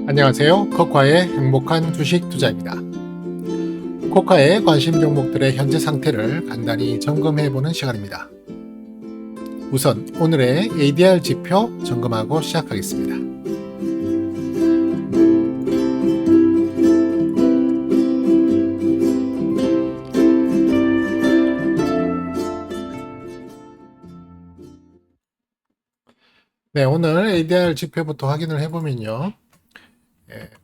안녕하세요. 코카의 행복한 주식 투자입니다. 코카의 관심 종목들의 현재 상태를 간단히 점검해 보는 시간입니다. 우선 오늘의 ADR 지표 점검하고 시작하겠습니다. 네, 오늘 ADR 지표부터 확인을 해보면요.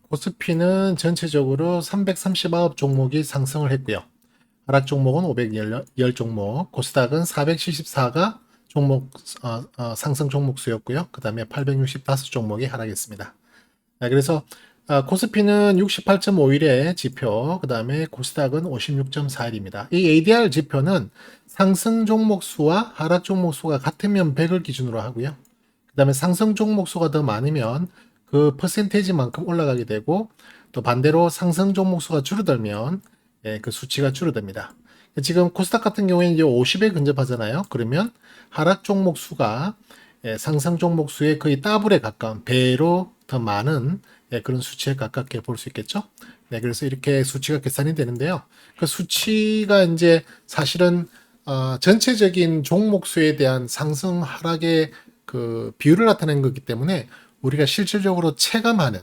코스피는 전체적으로 339 종목이 상승을 했고요. 하락 종목은 510 종목, 코스닥은 474가 종목 상승 종목 수였고요. 그 다음에 865 종목이 하락했습니다. 그래서 코스피는 68.5일의 지표, 그 다음에 코스닥은 56.4일입니다. 이 ADR 지표는 상승 종목 수와 하락 종목 수가 같으면 100을 기준으로 하고요. 그 다음에 상승 종목 수가 더 많으면 그 퍼센테이지만큼 올라가게 되고, 또 반대로 상승 종목 수가 줄어들면 그 수치가 줄어듭니다. 지금 코스닥 같은 경우에는 이제 50에 근접하잖아요. 그러면 하락 종목 수가 상승 종목 수의 거의 더블에 가까운 배로 더 많은 그런 수치에 가깝게 볼 수 있겠죠. 네, 그래서 이렇게 수치가 계산이 되는데요. 그 수치가 이제 사실은 전체적인 종목 수에 대한 상승 하락의 그 비율을 나타내는 거기 때문에 우리가 실질적으로 체감하는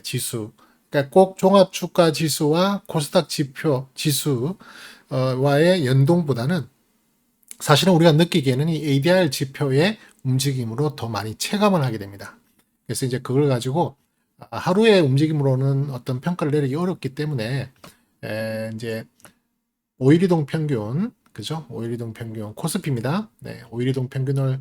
지수, 그러니까 꼭 종합주가 지수와 코스닥 지표 지수와의 연동보다는 사실은 우리가 느끼기에는 이 ADR 지표의 움직임으로 더 많이 체감을 하게 됩니다. 그래서 이제 그걸 가지고 하루의 움직임으로는 어떤 평가를 내리기 어렵기 때문에 이제 5일 이동 평균, 그죠? 5일 이동 평균 코스피입니다. 네, 5일 이동 평균을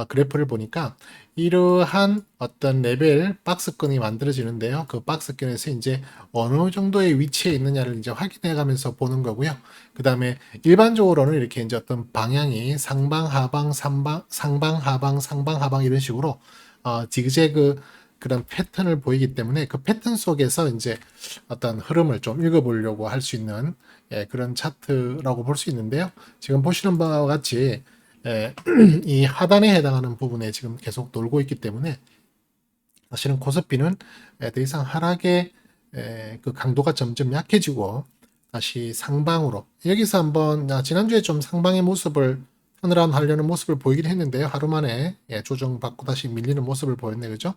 그래프를 보니까 이러한 어떤 레벨 박스권이 만들어지는데요. 그 박스권에서 이제 어느 정도의 위치에 있느냐를 이제 확인해 가면서 보는 거고요. 그 다음에 일반적으로는 이렇게 이제 어떤 방향이 상방, 하방, 상방, 하방, 상방, 하방 이런 식으로 지그재그 그런 패턴을 보이기 때문에 그 패턴 속에서 이제 어떤 흐름을 좀 읽어보려고 할 수 있는 그런 차트라고 볼 수 있는데요. 지금 보시는 바와 같이 이 하단에 해당하는 부분에 지금 계속 돌고 있기 때문에 사실은 코스피는 더 이상 하락의 그 강도가 점점 약해지고 다시 상방으로, 여기서 한번 지난주에 좀 상방의 모습을 턴어라운드 하려는 모습을 보이긴 했는데요. 하루 만에 조정받고 다시 밀리는 모습을 보였네, 그죠?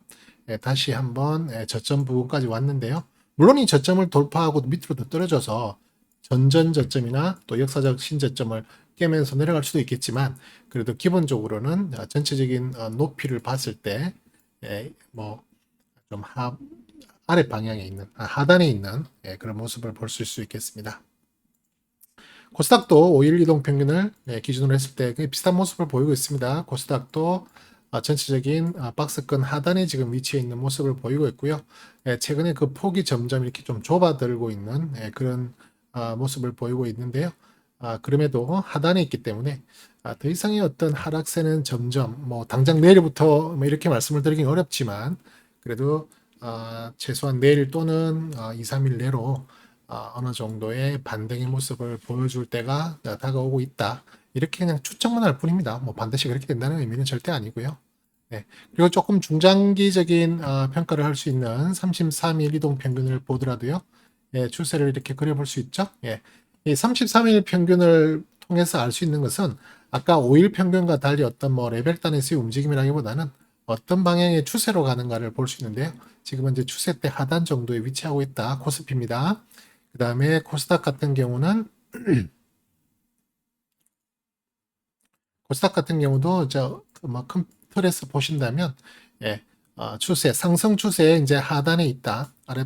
다시 한번 저점 부분까지 왔는데요. 물론 이 저점을 돌파하고 밑으로 더 떨어져서 전전 저점이나 또 역사적 신저점을 깨면서 내려갈 수도 있겠지만, 그래도 기본적으로는 전체적인 높이를 봤을 때 뭐 좀 아래 방향에 있는 하단에 있는 그런 모습을 볼 수 있겠습니다. 코스닥도 5일 이동 평균을 기준으로 했을 때 비슷한 모습을 보이고 있습니다. 코스닥도 전체적인 박스권 하단에 지금 위치해 있는 모습을 보이고 있고요. 최근에 그 폭이 점점 이렇게 좀 좁아들고 있는 그런 모습을 보이고 있는데요. 그럼에도 하단에 있기 때문에 더 이상의 어떤 하락세는 점점 뭐 당장 내일부터 뭐 이렇게 말씀을 드리긴 어렵지만, 그래도 최소한 내일 또는 2, 3일 내로 어느 정도의 반등의 모습을 보여줄 때가 다가오고 있다. 이렇게 그냥 추측만 할 뿐입니다. 뭐 반드시 그렇게 된다는 의미는 절대 아니고요. 네. 그리고 조금 중장기적인 평가를 할 수 있는 33일 이동 평균을 보더라도요. 추세를 이렇게 그려볼 수 있죠. 이 33일 평균을 통해서 알 수 있는 것은 아까 5일 평균과 달리 어떤 뭐 레벨 단에서의 움직임이라기보다는 어떤 방향의 추세로 가는가를 볼 수 있는데요. 지금은 이제 추세대 하단 정도에 위치하고 있다. 코스피입니다. 그 다음에 코스닥 같은 경우는 코스닥 같은 경우도 큰 틀에서 보신다면 추세, 상승 추세에 이제 하단에 있다. 아래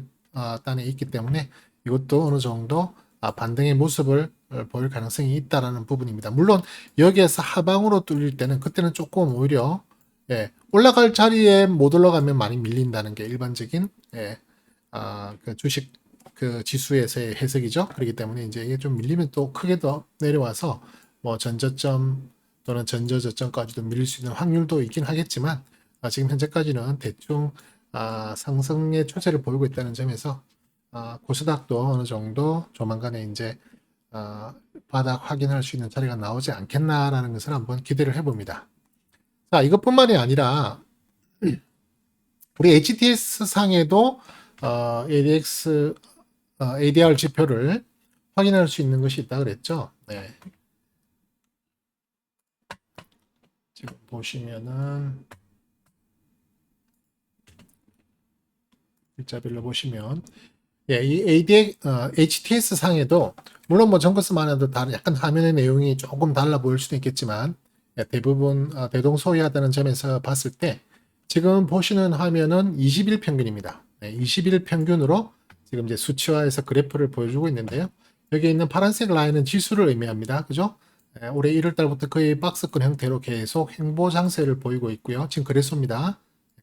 단에 있기 때문에 이것도 어느 정도 반등의 모습을 보일 가능성이 있다라는 부분입니다. 물론 여기에서 하방으로 뚫릴 때는 그때는 조금 오히려 올라갈 자리에 못 올라가면 많이 밀린다는 게 일반적인 그 주식 그 지수에서의 해석이죠. 그렇기 때문에 이제 이게 좀 밀리면 또 크게 더 내려와서 뭐 전저점 또는 전저저점까지도 밀릴 수 있는 확률도 있긴 하겠지만, 지금 현재까지는 대충 상승의 추세를 보이고 있다는 점에서 코스닥도 어느 정도 조만간에 이제 바닥 확인할 수 있는 자리가 나오지 않겠나라는 것을 한번 기대를 해봅니다. 자, 이것뿐만이 아니라 우리 HTS 상에도 ADX, ADR 지표를 확인할 수 있는 것이 있다 그랬죠. 네. 지금 보시면은 일자별로 보시면 이 HTS 상에도 물론 뭐 정커스만 해도 다른 약간 화면의 내용이 조금 달라 보일 수도 있겠지만 대부분 대동소이하다는 점에서 봤을 때 지금 보시는 화면은 20일 평균입니다. 20일 평균으로 지금 이제 수치화해서 그래프를 보여주고 있는데요. 여기 있는 파란색 라인은 지수를 의미합니다. 그죠? 올해 1월 달부터 거의 박스권 형태로 계속 행보 장세를 보이고 있고요. 지금 그래소입니다.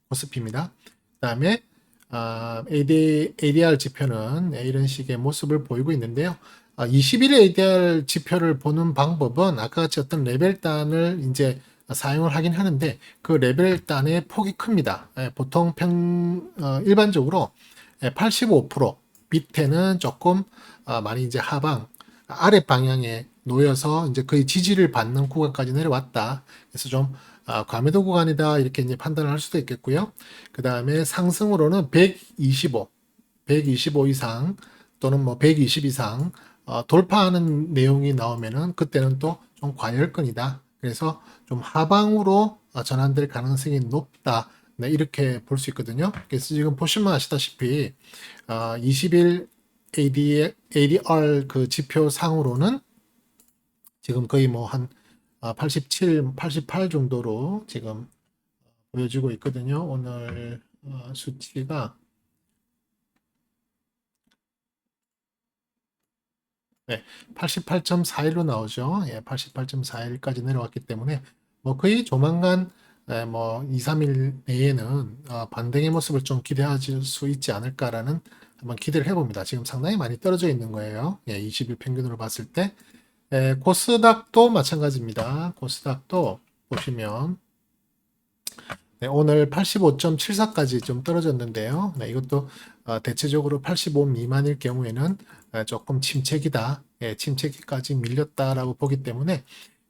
코스피입니다. 그다음에 ADR 지표는 이런 식의 모습을 보이고 있는데요. 20일의 ADR 지표를 보는 방법은 아까 같이 어떤 레벨단을 이제 사용을 하긴 하는데 그 레벨단의 폭이 큽니다. 보통 일반적으로 85% 밑에는 조금 많이 이제 하방 아래 방향에 놓여서 이제 거의 지지를 받는 구간까지 내려왔다. 그래서 좀 과매도 구간이다 이렇게 이제 판단을 할 수도 있겠고요. 그 다음에 상승으로는 125 이상 또는 뭐 120 이상 돌파하는 내용이 나오면은 그때는 또 좀 과열권이다. 그래서 좀 하방으로 전환될 가능성이 높다. 네, 이렇게 볼 수 있거든요. 그래서 지금 보시면 아시다시피 20일 ADR 그 지표 상으로는 지금 거의 뭐 한 87, 88 정도로 지금 보여지고 있거든요. 오늘 수치가 네, 88.41로 나오죠. 예, 88.41까지 내려왔기 때문에 뭐 거의 조만간 뭐 2, 3일 내에는 반등의 모습을 좀 기대할 수 있지 않을까라는 한번 기대를 해봅니다. 지금 상당히 많이 떨어져 있는 거예요. 예, 20일 평균으로 봤을 때. 코스닥도 마찬가지입니다. 코스닥도 보시면 네, 오늘 85.74까지 좀 떨어졌는데요. 네, 이것도 대체적으로 85 미만일 경우에는 조금 침체기다. 예, 침체기까지 밀렸다라고 보기 때문에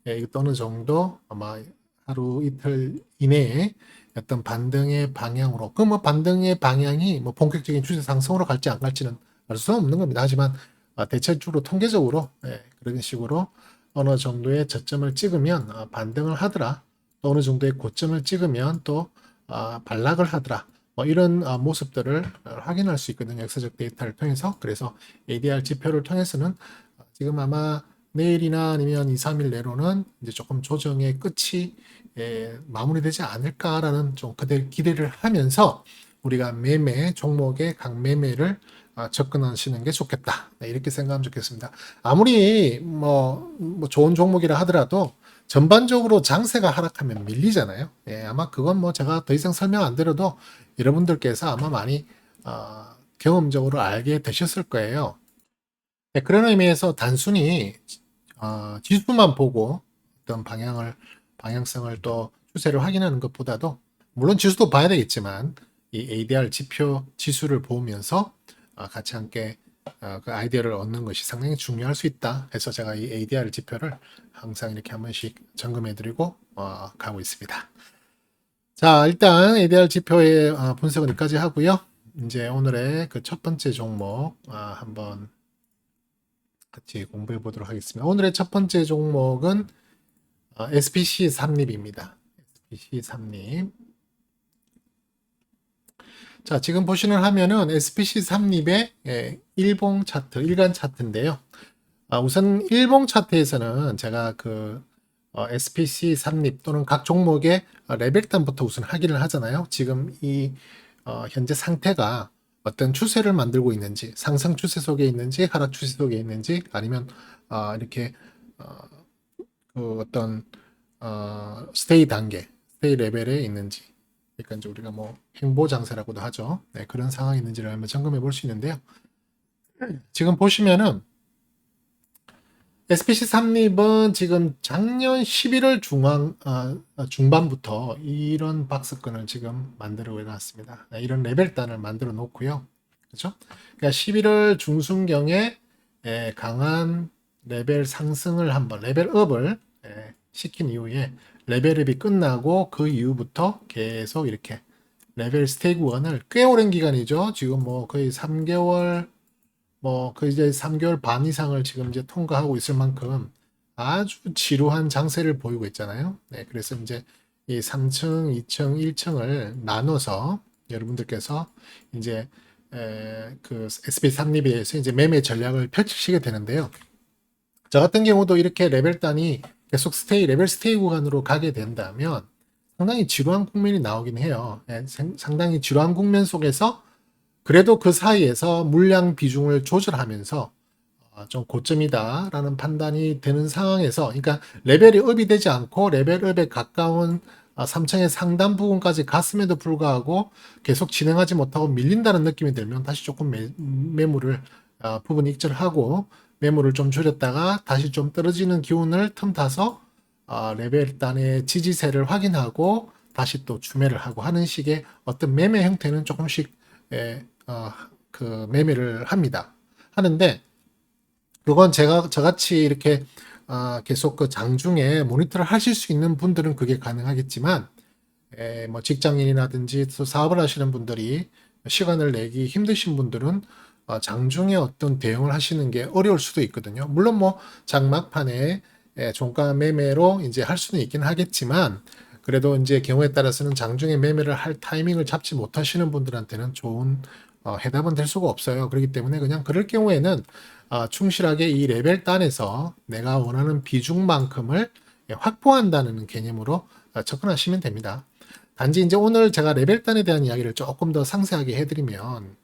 이것도 어느 정도 아마 하루 이틀 이내에 어떤 반등의 방향으로 그 뭐 반등의 방향이 뭐 본격적인 추세 상승으로 갈지 안 갈지는 알 수 없는 겁니다. 하지만 대체적으로 통계적으로 그런 식으로 어느 정도의 저점을 찍으면 반등을 하더라. 또 어느 정도의 고점을 찍으면 또 반락을 하더라. 뭐 이런 모습들을 확인할 수 있거든요. 역사적 데이터를 통해서. 그래서 ADR 지표를 통해서는 지금 아마 내일이나 아니면 2, 3일 내로는 이제 조금 조정의 끝이 마무리되지 않을까라는 좀 기대를 하면서 우리가 매매 종목의 강매매를 접근하시는 게 좋겠다. 네, 이렇게 생각하면 좋겠습니다. 아무리 뭐 좋은 종목이라 하더라도 전반적으로 장세가 하락하면 밀리잖아요. 예, 아마 그건 뭐 제가 더 이상 설명 안 드려도 여러분들께서 아마 많이 경험적으로 알게 되셨을 거예요. 네, 그런 의미에서 단순히 지수만 보고 어떤 방향성을 또 추세를 확인하는 것보다도 물론 지수도 봐야 되겠지만 이 ADR 지표 지수를 보면서 같이 함께 그 아이디어를 얻는 것이 상당히 중요할 수 있다 해서 제가 이 ADR 지표를 항상 이렇게 한 번씩 점검해 드리고 가고 있습니다. 자, 일단 ADR 지표의 분석은 여기까지 하고요. 이제 오늘의 그 첫 번째 종목 한번 같이 공부해 보도록 하겠습니다. 오늘의 첫 번째 종목은 SPC 삼립입니다. SPC 삼립. 자, 지금 보시는 화면은 SPC 삼립의 일봉 차트, 일간 차트인데요. 우선 일봉 차트에서는 제가 그 SPC 삼립 또는 각 종목의 레벨단부터 우선 확인을 하잖아요. 지금 이 현재 상태가 어떤 추세를 만들고 있는지, 상승 추세 속에 있는지, 하락 추세 속에 있는지, 아니면 이렇게 그 어떤 스테이 단계, 스테이 레벨에 있는지, 그러니까 이제 우리가 뭐 행보 장세라고도 하죠. 네, 그런 상황이 있는지를 한번 점검해 볼 수 있는데요. 지금 보시면은 SPC 삼립은 지금 작년 11월 중반부터 이런 박스권을 지금 만들어 놨습니다. 네, 이런 레벨단을 만들어 놓고요. 그렇죠? 그러니까 11월 중순경에 강한 레벨 상승을 한번 레벨업을 시킨 이후에 레벨업이 끝나고 그 이후부터 계속 이렇게 레벨 스테이크 1을 꽤 오랜 기간이죠. 지금 뭐 거의 3개월, 뭐 거의 이제 3개월 반 이상을 지금 이제 통과하고 있을 만큼 아주 지루한 장세를 보이고 있잖아요. 네, 그래서 이제 이 3층, 2층, 1층을 나눠서 여러분들께서 이제 그 SB 삼립에서 이제 매매 전략을 펼치시게 되는데요. 저 같은 경우도 이렇게 레벨 단이 계속 레벨 스테이 구간으로 가게 된다면 상당히 지루한 국면이 나오긴 해요. 예, 상당히 지루한 국면 속에서 그래도 그 사이에서 물량 비중을 조절하면서 좀 고점이다라는 판단이 되는 상황에서, 그러니까 레벨이 업이 되지 않고 레벨업에 가까운 3층의 상단 부분까지 갔음에도 불구하고 계속 진행하지 못하고 밀린다는 느낌이 들면 다시 조금 매물을 부분 익절하고 매물을 좀 줄였다가 다시 좀 떨어지는 기운을 틈타서 레벨 단의 지지세를 확인하고 다시 또 주매를 하고 하는 식의 어떤 매매 형태는 조금씩 그 매매를 합니다. 하는데 그건 저같이 이렇게 계속 그 장중에 모니터를 하실 수 있는 분들은 그게 가능하겠지만 뭐 직장인이라든지 또 사업을 하시는 분들이 시간을 내기 힘드신 분들은 장중에 어떤 대응을 하시는 게 어려울 수도 있거든요. 물론 뭐 장막판에 종가 매매로 이제 할 수는 있긴 하겠지만 그래도 이제 경우에 따라서는 장중에 매매를 할 타이밍을 잡지 못하시는 분들한테는 좋은 해답은 될 수가 없어요. 그렇기 때문에 그냥 그럴 경우에는 충실하게 이 레벨 단에서 내가 원하는 비중만큼을 확보한다는 개념으로 접근하시면 됩니다. 단지 이제 오늘 제가 레벨 단에 대한 이야기를 조금 더 상세하게 해드리면,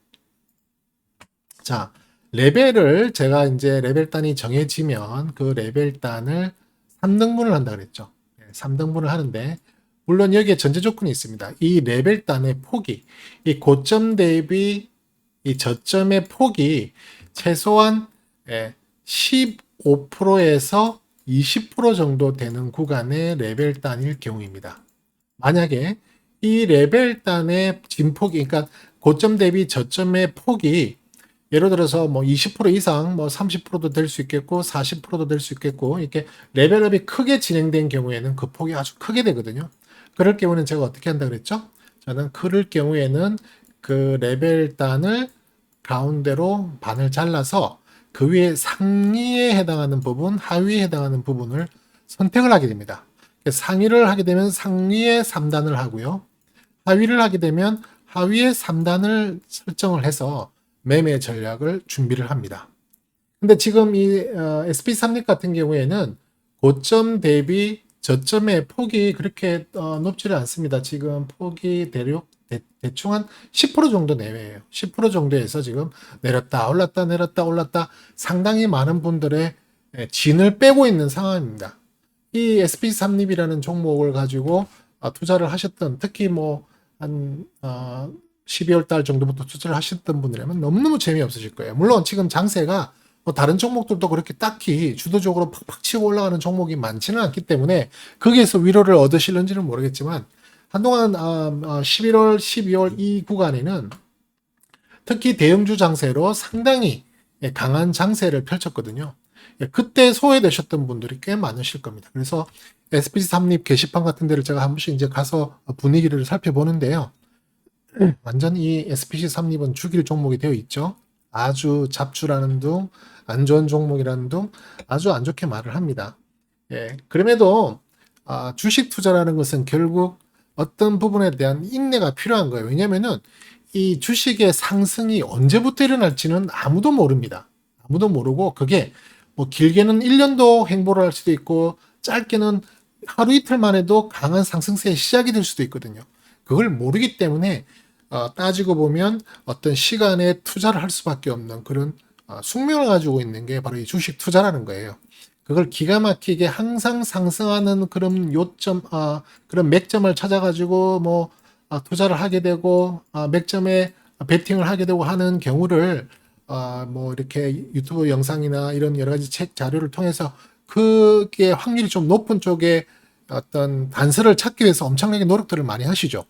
자, 레벨을 제가 이제 레벨 단이 정해지면 그 레벨 단을 3등분을 한다 그랬죠. 3등분을 하는데 물론 여기에 전제 조건이 있습니다. 이 레벨 단의 폭이, 이 고점 대비 이 저점의 폭이 최소한 15%에서 20% 정도 되는 구간의 레벨 단일 경우입니다. 만약에 이 레벨 단의 진폭이, 그러니까 고점 대비 저점의 폭이 예를 들어서 뭐 20% 이상, 뭐 30%도 될 수 있겠고 40%도 될 수 있겠고 이렇게 레벨업이 크게 진행된 경우에는 그 폭이 아주 크게 되거든요. 그럴 경우는 제가 어떻게 한다 그랬죠? 저는 그럴 경우에는 그 레벨 단을 가운데로 반을 잘라서 그 위에 상위에 해당하는 부분, 하위에 해당하는 부분을 선택을 하게 됩니다. 상위를 하게 되면 상위에 3단을 하고요. 하위를 하게 되면 하위에 3단을 설정을 해서 매매 전략을 준비를 합니다. 근데 지금 이 SP3립 같은 경우에는 고점 대비 저점의 폭이 그렇게 높지를 않습니다. 지금 폭이 대충 한 10% 정도 내외예요. 10% 정도에서 지금 내렸다 올랐다 내렸다 올랐다 상당히 많은 분들의 진을 빼고 있는 상황입니다. 이 SP3립이라는 종목을 가지고 투자를 하셨던, 특히 뭐 한 12월 달 정도부터 투자를 하셨던 분이라면 너무너무 재미없으실 거예요. 물론 지금 장세가 뭐 다른 종목들도 그렇게 딱히 주도적으로 팍팍 치고 올라가는 종목이 많지는 않기 때문에 거기에서 위로를 얻으실는지는 모르겠지만 한동안 11월, 12월 이 구간에는 특히 대형주 장세로 상당히 강한 장세를 펼쳤거든요. 그때 소외되셨던 분들이 꽤 많으실 겁니다. 그래서 SPC3립 게시판 같은 데를 제가 한 번씩 이제 가서 분위기를 살펴보는데요. 완전 이 SPC3립은 죽일 종목이 되어 있죠. 아주 잡주라는 둥, 안 좋은 종목이라는 둥, 아주 안 좋게 말을 합니다. 그럼에도 주식 투자라는 것은 결국 어떤 부분에 대한 인내가 필요한 거예요. 왜냐면은 이 주식의 상승이 언제부터 일어날지는 아무도 모릅니다. 아무도 모르고 그게 뭐 길게는 1년도 행보를 할 수도 있고 짧게는 하루 이틀만 해도 강한 상승세의 시작이 될 수도 있거든요. 그걸 모르기 때문에 따지고 보면 어떤 시간에 투자를 할 수밖에 없는 그런 숙명을 가지고 있는 게 바로 이 주식 투자라는 거예요. 그걸 기가 막히게 항상 상승하는 그런 요점, 그런 맥점을 찾아가지고 뭐 투자를 하게 되고 맥점에 베팅을 하게 되고 하는 경우를 뭐 이렇게 유튜브 영상이나 이런 여러 가지 책 자료를 통해서 그게 확률이 좀 높은 쪽에 어떤 단서를 찾기 위해서 엄청나게 노력들을 많이 하시죠.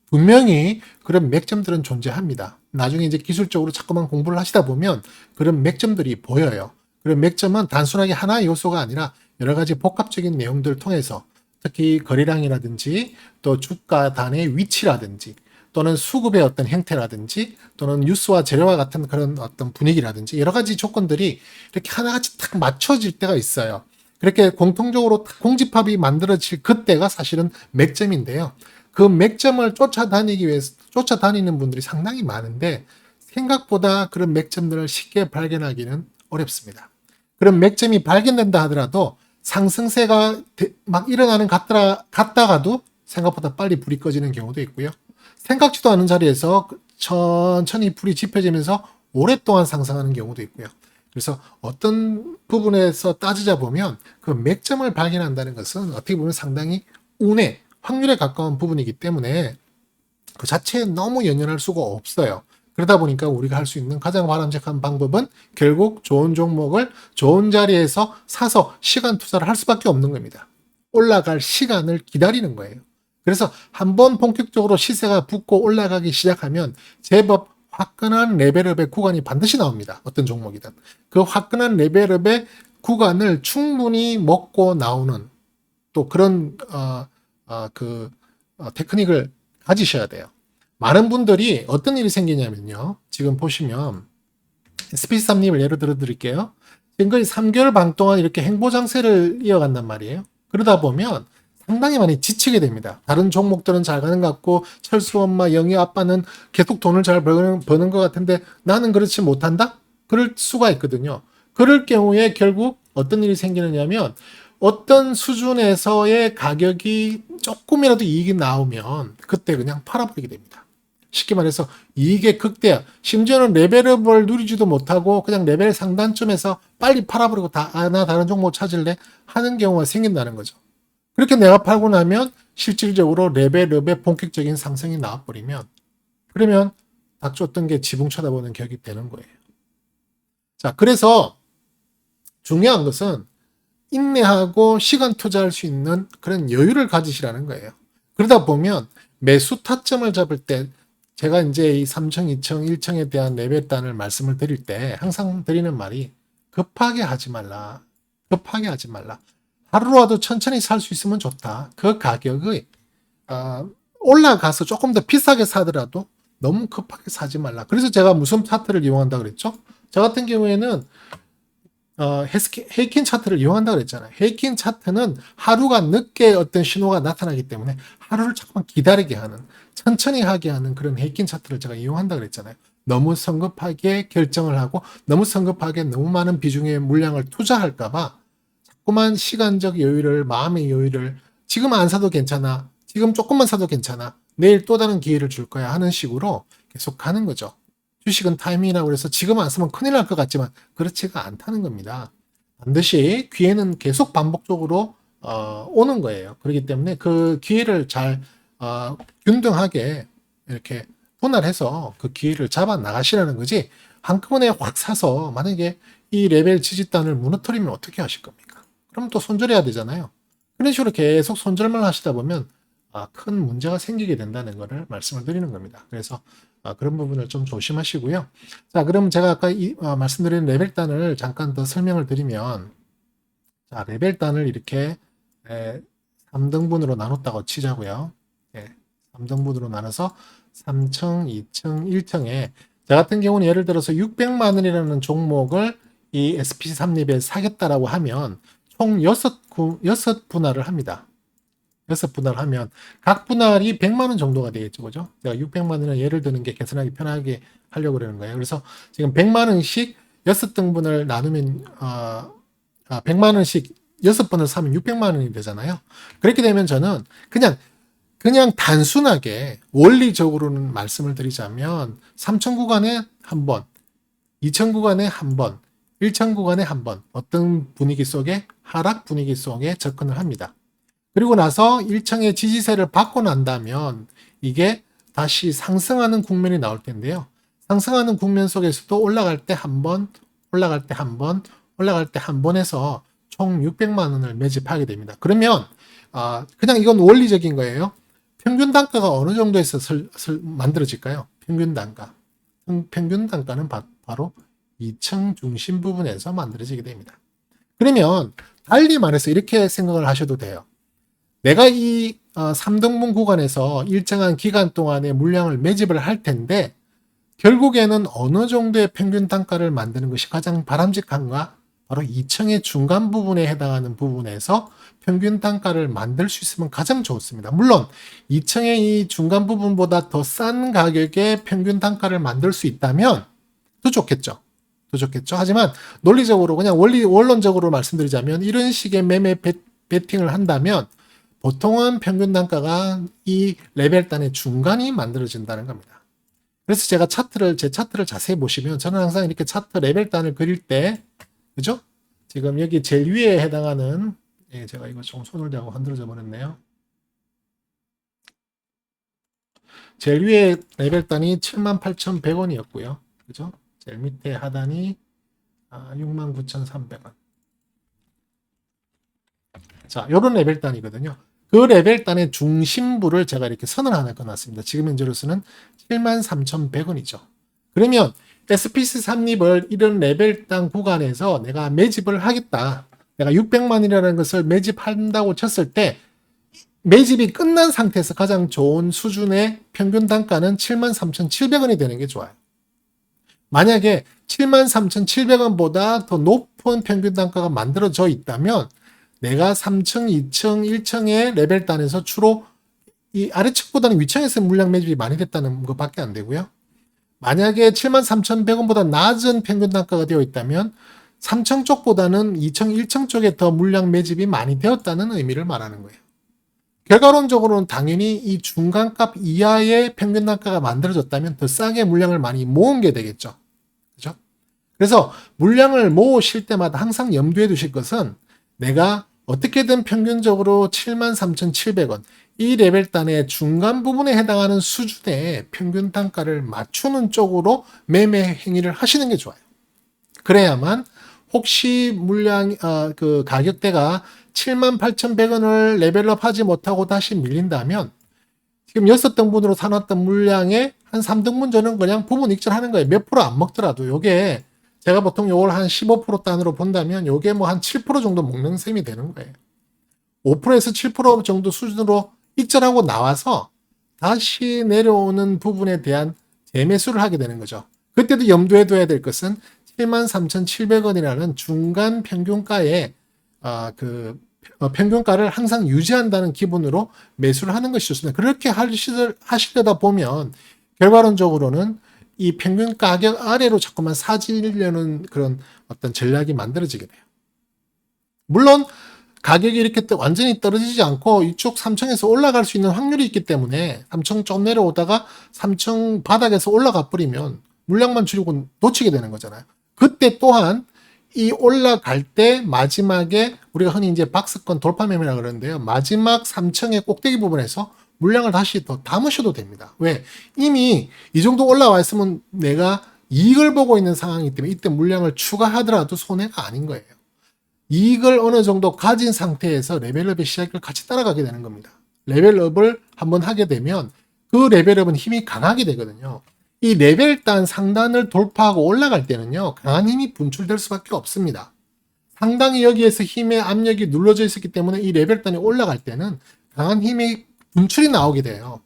분명히 그런 맥점들은 존재합니다. 나중에 이제 기술적으로 자꾸만 공부를 하시다 보면 그런 맥점들이 보여요. 그런 맥점은 단순하게 하나의 요소가 아니라 여러 가지 복합적인 내용들을 통해서 특히 거래량이라든지 또 주가 단의 위치라든지 또는 수급의 어떤 형태라든지 또는 뉴스와 재료와 같은 그런 어떤 분위기라든지 여러 가지 조건들이 이렇게 하나같이 딱 맞춰질 때가 있어요. 그렇게 공통적으로 공집합이 만들어질 그때가 사실은 맥점인데요. 그 맥점을 쫓아다니기 위해서 쫓아다니는 분들이 상당히 많은데 생각보다 그런 맥점들을 쉽게 발견하기는 어렵습니다. 그런 맥점이 발견된다 하더라도 상승세가 막 일어나는 갔다가도 생각보다 빨리 불이 꺼지는 경우도 있고요. 생각지도 않은 자리에서 천천히 불이 지펴지면서 오랫동안 상승하는 경우도 있고요. 그래서 어떤 부분에서 따지자 보면 그 맥점을 발견한다는 것은 어떻게 보면 상당히 운에 확률에 가까운 부분이기 때문에 그 자체에 너무 연연할 수가 없어요. 그러다 보니까 우리가 할 수 있는 가장 바람직한 방법은 결국 좋은 종목을 좋은 자리에서 사서 시간 투자를 할 수밖에 없는 겁니다. 올라갈 시간을 기다리는 거예요. 그래서 한번 본격적으로 시세가 붙고 올라가기 시작하면 제법 화끈한 레벨업의 구간이 반드시 나옵니다. 어떤 종목이든. 그 화끈한 레벨업의 구간을 충분히 먹고 나오는 또 그런 테크닉을 가지셔야 돼요. 많은 분들이 어떤 일이 생기냐면요. 지금 보시면 SP3립을 예로 들어 드릴게요. 지금 거의 3개월 반 동안 이렇게 행보장세를 이어간단 말이에요. 그러다 보면 상당히 많이 지치게 됩니다. 다른 종목들은 잘 가는 것 같고 철수 엄마, 영희 아빠는 계속 돈을 잘 버는 것 같은데 나는 그렇지 못한다? 그럴 수가 있거든요. 그럴 경우에 결국 어떤 일이 생기느냐면 어떤 수준에서의 가격이 조금이라도 이익이 나오면 그때 그냥 팔아버리게 됩니다. 쉽게 말해서 이익의 극대화, 심지어는 레벨업을 누리지도 못하고 그냥 레벨 상단쯤에서 빨리 팔아버리고 나 다른 종목 찾을래 하는 경우가 생긴다는 거죠. 그렇게 내가 팔고 나면 실질적으로 레벨업의 본격적인 상승이 나와버리면 그러면 닥쳤던 게 지붕 쳐다보는 격이 되는 거예요. 자, 그래서 중요한 것은 인내하고 시간 투자할 수 있는 그런 여유를 가지시라는 거예요. 그러다 보면 매수 타점을 잡을 때 제가 이제 이 3층, 2층, 1층에 대한 레벨단을 말씀을 드릴 때 항상 드리는 말이 급하게 하지 말라. 급하게 하지 말라. 하루라도 천천히 살 수 있으면 좋다. 그 가격이 올라가서 조금 더 비싸게 사더라도 너무 급하게 사지 말라. 그래서 제가 무슨 차트를 이용한다 그랬죠? 저 같은 경우에는 헤이킨 차트를 이용한다 그랬잖아요. 헤이킨 차트는 하루가 늦게 어떤 신호가 나타나기 때문에 하루를 조금만 기다리게 하는, 천천히 하게 하는 그런 헤이킨 차트를 제가 이용한다 그랬잖아요. 너무 성급하게 결정을 하고 너무 성급하게 너무 많은 비중의 물량을 투자할까봐 자꾸만 시간적 여유를, 마음의 여유를 지금 안 사도 괜찮아, 지금 조금만 사도 괜찮아, 내일 또 다른 기회를 줄 거야 하는 식으로 계속 가는 거죠. 주식은 타이밍이라고 해서 지금 안 쓰면 큰일 날 것 같지만 그렇지가 않다는 겁니다. 반드시 기회는 계속 반복적으로 오는 거예요. 그렇기 때문에 그 기회를 잘 균등하게 이렇게 분할해서 그 기회를 잡아 나가시라는 거지 한꺼번에 확 사서 만약에 이 레벨 지지단을 무너뜨리면 어떻게 하실 겁니까? 그럼 또 손절해야 되잖아요. 그런 식으로 계속 손절만 하시다 보면 큰 문제가 생기게 된다는 것을 말씀을 드리는 겁니다. 그래서 그런 부분을 좀 조심하시고요. 자, 그럼 제가 아까 말씀드린 레벨단을 잠깐 더 설명을 드리면, 자, 레벨단을 이렇게 3등분으로 나눴다고 치자고요. 3등분으로 나눠서 3층, 2층, 1층에 저 같은 경우는 예를 들어서 600만 원이라는 종목을 이 SP3립에 사겠다라고 하면 총 6분할을 합니다. 6분할 하면 각 분할이 100만 원 정도가 되겠죠. 그죠? 제가 600만 원을 예를 드는 게 계산하기 편하게 하려고 그러는 거예요. 그래서 지금 100만 원씩 6등분을 나누면 100만 원씩 6번을 사면 600만 원이 되잖아요. 그렇게 되면 저는 그냥 단순하게 원리적으로는 말씀을 드리자면 3천 구간에 한 번, 2천 구간에 한 번, 1천 구간에 한 번 어떤 분위기 속에 하락 분위기 속에 접근을 합니다. 그리고 나서 1층의 지지세를 받고 난다면 이게 다시 상승하는 국면이 나올 텐데요. 상승하는 국면 속에서도 올라갈 때 한 번, 올라갈 때 한 번, 올라갈 때 한 번 해서 총 600만 원을 매집하게 됩니다. 그러면 그냥 이건 원리적인 거예요. 평균 단가가 어느 정도에서 만들어질까요? 평균 단가. 평균 단가는 바로 2층 중심 부분에서 만들어지게 됩니다. 그러면 달리 말해서 이렇게 생각을 하셔도 돼요. 내가 이 3등분 구간에서 일정한 기간 동안에 물량을 매집을 할 텐데 결국에는 어느 정도의 평균 단가를 만드는 것이 가장 바람직한가? 바로 2층의 중간 부분에 해당하는 부분에서 평균 단가를 만들 수 있으면 가장 좋습니다. 물론 2층의 이 중간 부분보다 더 싼 가격에 평균 단가를 만들 수 있다면 더 좋겠죠. 더 좋겠죠. 하지만 논리적으로 그냥 원론적으로 말씀드리자면 이런 식의 매매 베팅을 한다면 보통은 평균 단가가 이 레벨단의 중간이 만들어진다는 겁니다. 그래서 제가 제 차트를 자세히 보시면 저는 항상 이렇게 차트 레벨단을 그릴 때, 그죠? 지금 여기 제일 위에 해당하는, 제가 이거 좀 손을 대고 흔들어져 버렸네요. 제일 위에 레벨단이 78,100원이었고요. 그죠? 제일 밑에 하단이 69,300원. 자, 요런 레벨단이거든요. 그 레벨단의 중심부를 제가 이렇게 선을 하나 그어놨습니다. 지금 현재로서는 73,100원이죠. 그러면 SPC 삽입을 이런 레벨단 구간에서 내가 매집을 하겠다. 내가 600만이라는 것을 매집한다고 쳤을 때 매집이 끝난 상태에서 가장 좋은 수준의 평균 단가는 73,700원이 되는 게 좋아요. 만약에 73,700원보다 더 높은 평균 단가가 만들어져 있다면 내가 3층, 2층, 1층의 레벨단에서 주로 이 아래층보다는 위층에서 물량 매집이 많이 됐다는 것밖에 안 되고요. 만약에 73,100원보다 낮은 평균 단가가 되어 있다면 3층 쪽보다는 2층, 1층 쪽에 더 물량 매집이 많이 되었다는 의미를 말하는 거예요. 결과론적으로는 당연히 이 중간값 이하의 평균 단가가 만들어졌다면 더 싸게 물량을 많이 모은 게 되겠죠. 그죠? 그래서 물량을 모으실 때마다 항상 염두에 두실 것은 내가 어떻게든 평균적으로 73,700원 이 레벨단의 중간 부분에 해당하는 수준의 평균 단가를 맞추는 쪽으로 매매 행위를 하시는 게 좋아요. 그래야만 혹시 물량 그 가격대가 78,100원을 레벨업 하지 못하고 다시 밀린다면 지금 6등분으로 사놨던 물량의 한 3등분 저는 그냥 부분 익절하는 거예요. 몇 프로 안 먹더라도 요게 제가 보통 요걸 한 15% 단으로 본다면 요게 뭐 한 7% 정도 먹는 셈이 되는 거예요. 5%에서 7% 정도 수준으로 익절하고 나와서 다시 내려오는 부분에 대한 재매수를 하게 되는 거죠. 그때도 염두에 둬야 될 것은 73,700원이라는 중간 평균가에 평균가를 항상 유지한다는 기분으로 매수를 하는 것이 좋습니다. 그렇게 하시려다 보면 결과론적으로는 이 평균 가격 아래로 자꾸만 사지려는 그런 어떤 전략이 만들어지게 돼요. 물론 가격이 이렇게 완전히 떨어지지 않고 이쪽 3층에서 올라갈 수 있는 확률이 있기 때문에 3층 좀 내려오다가 3층 바닥에서 올라가 버리면 물량만 줄이고 놓치게 되는 거잖아요. 그때 또한 이 올라갈 때 마지막에 우리가 흔히 이제 박스권 돌파 매매라 그러는데요. 마지막 3층의 꼭대기 부분에서 물량을 다시 더 담으셔도 됩니다. 왜? 이미 이 정도 올라와 있으면 내가 이익을 보고 있는 상황이기 때문에 이때 물량을 추가하더라도 손해가 아닌 거예요. 이익을 어느 정도 가진 상태에서 레벨업의 시작을 같이 따라가게 되는 겁니다. 레벨업을 한번 하게 되면 그 레벨업은 힘이 강하게 되거든요. 이 레벨단 상단을 돌파하고 올라갈 때는요, 강한 힘이 분출될 수밖에 없습니다. 상당히 여기에서 힘의 압력이 눌러져 있었기 때문에 이 레벨단이 올라갈 때는 강한 힘이 분출이 나오게 돼요.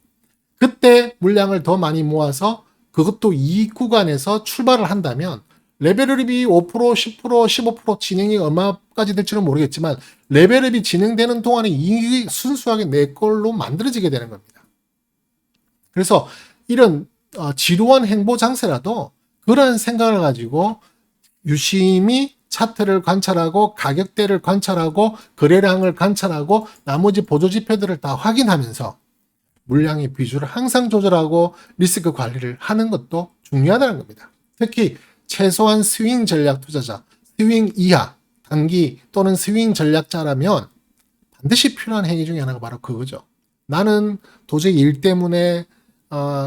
그때 물량을 더 많이 모아서 그것도 이 구간에서 출발을 한다면 레벨업이 5%, 10%, 15% 진행이 얼마까지 될지는 모르겠지만 레벨업이 진행되는 동안에 이익이 순수하게 내 걸로 만들어지게 되는 겁니다. 그래서 이런 지루한 행보 장세라도 그런 생각을 가지고 유심히 차트를 관찰하고 가격대를 관찰하고 거래량을 관찰하고 나머지 보조지표들을 다 확인하면서 물량의 비중을 항상 조절하고 리스크 관리를 하는 것도 중요하다는 겁니다. 특히 최소한 스윙 전략 투자자, 스윙 이하, 단기 또는 스윙 전략자라면 반드시 필요한 행위 중에 하나가 바로 그거죠. 나는 도저히 일 때문에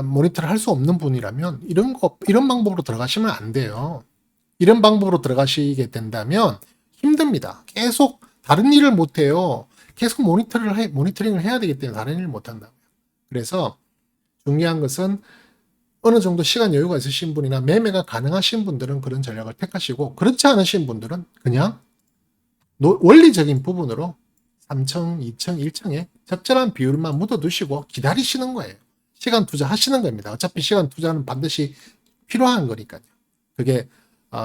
모니터를 할 수 없는 분이라면 이런 방법으로 들어가시면 안 돼요. 이런 방법으로 들어가시게 된다면 힘듭니다. 계속 다른 일을 못 해요. 계속 모니터링을 해야 되기 때문에 다른 일을 못 한다고요. 그래서 중요한 것은 어느 정도 시간 여유가 있으신 분이나 매매가 가능하신 분들은 그런 전략을 택하시고 그렇지 않으신 분들은 그냥 원리적인 부분으로 3층, 2층, 1층에 적절한 비율만 묻어두시고 기다리시는 거예요. 시간 투자하시는 겁니다. 어차피 시간 투자는 반드시 필요한 거니까요. 그게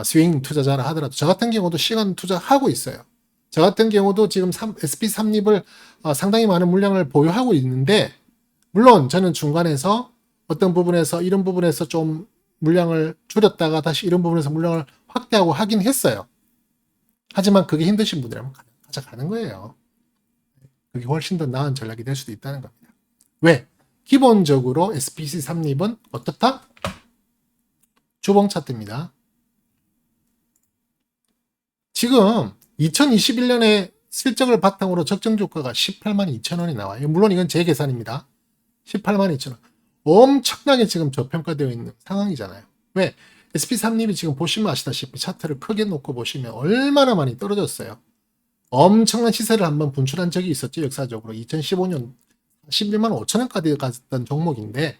스윙 투자자라 하더라도 저 같은 경우도 시간 투자하고 있어요. 저 같은 경우도 지금 SP3립을 상당히 많은 물량을 보유하고 있는데 물론 저는 중간에서 어떤 부분에서 이런 부분에서 좀 물량을 줄였다가 다시 이런 부분에서 물량을 확대하고 하긴 했어요. 하지만 그게 힘드신 분들은 가져가는 거예요. 그게 훨씬 더 나은 전략이 될 수도 있다는 겁니다. 왜? 기본적으로 SPC3립은 어떻다? 주봉 차트입니다. 지금 2021년에 실적을 바탕으로 적정 주가가 18만 2천 원이 나와요. 물론 이건 제 계산입니다. 18만 2천 원. 엄청나게 지금 저평가되어 있는 상황이잖아요. 왜? SP3립이 지금 보시면 아시다시피 차트를 크게 놓고 보시면 얼마나 많이 떨어졌어요. 엄청난 시세를 한번 분출한 적이 있었죠. 역사적으로 2015년 11만 5천 원까지 갔던 종목인데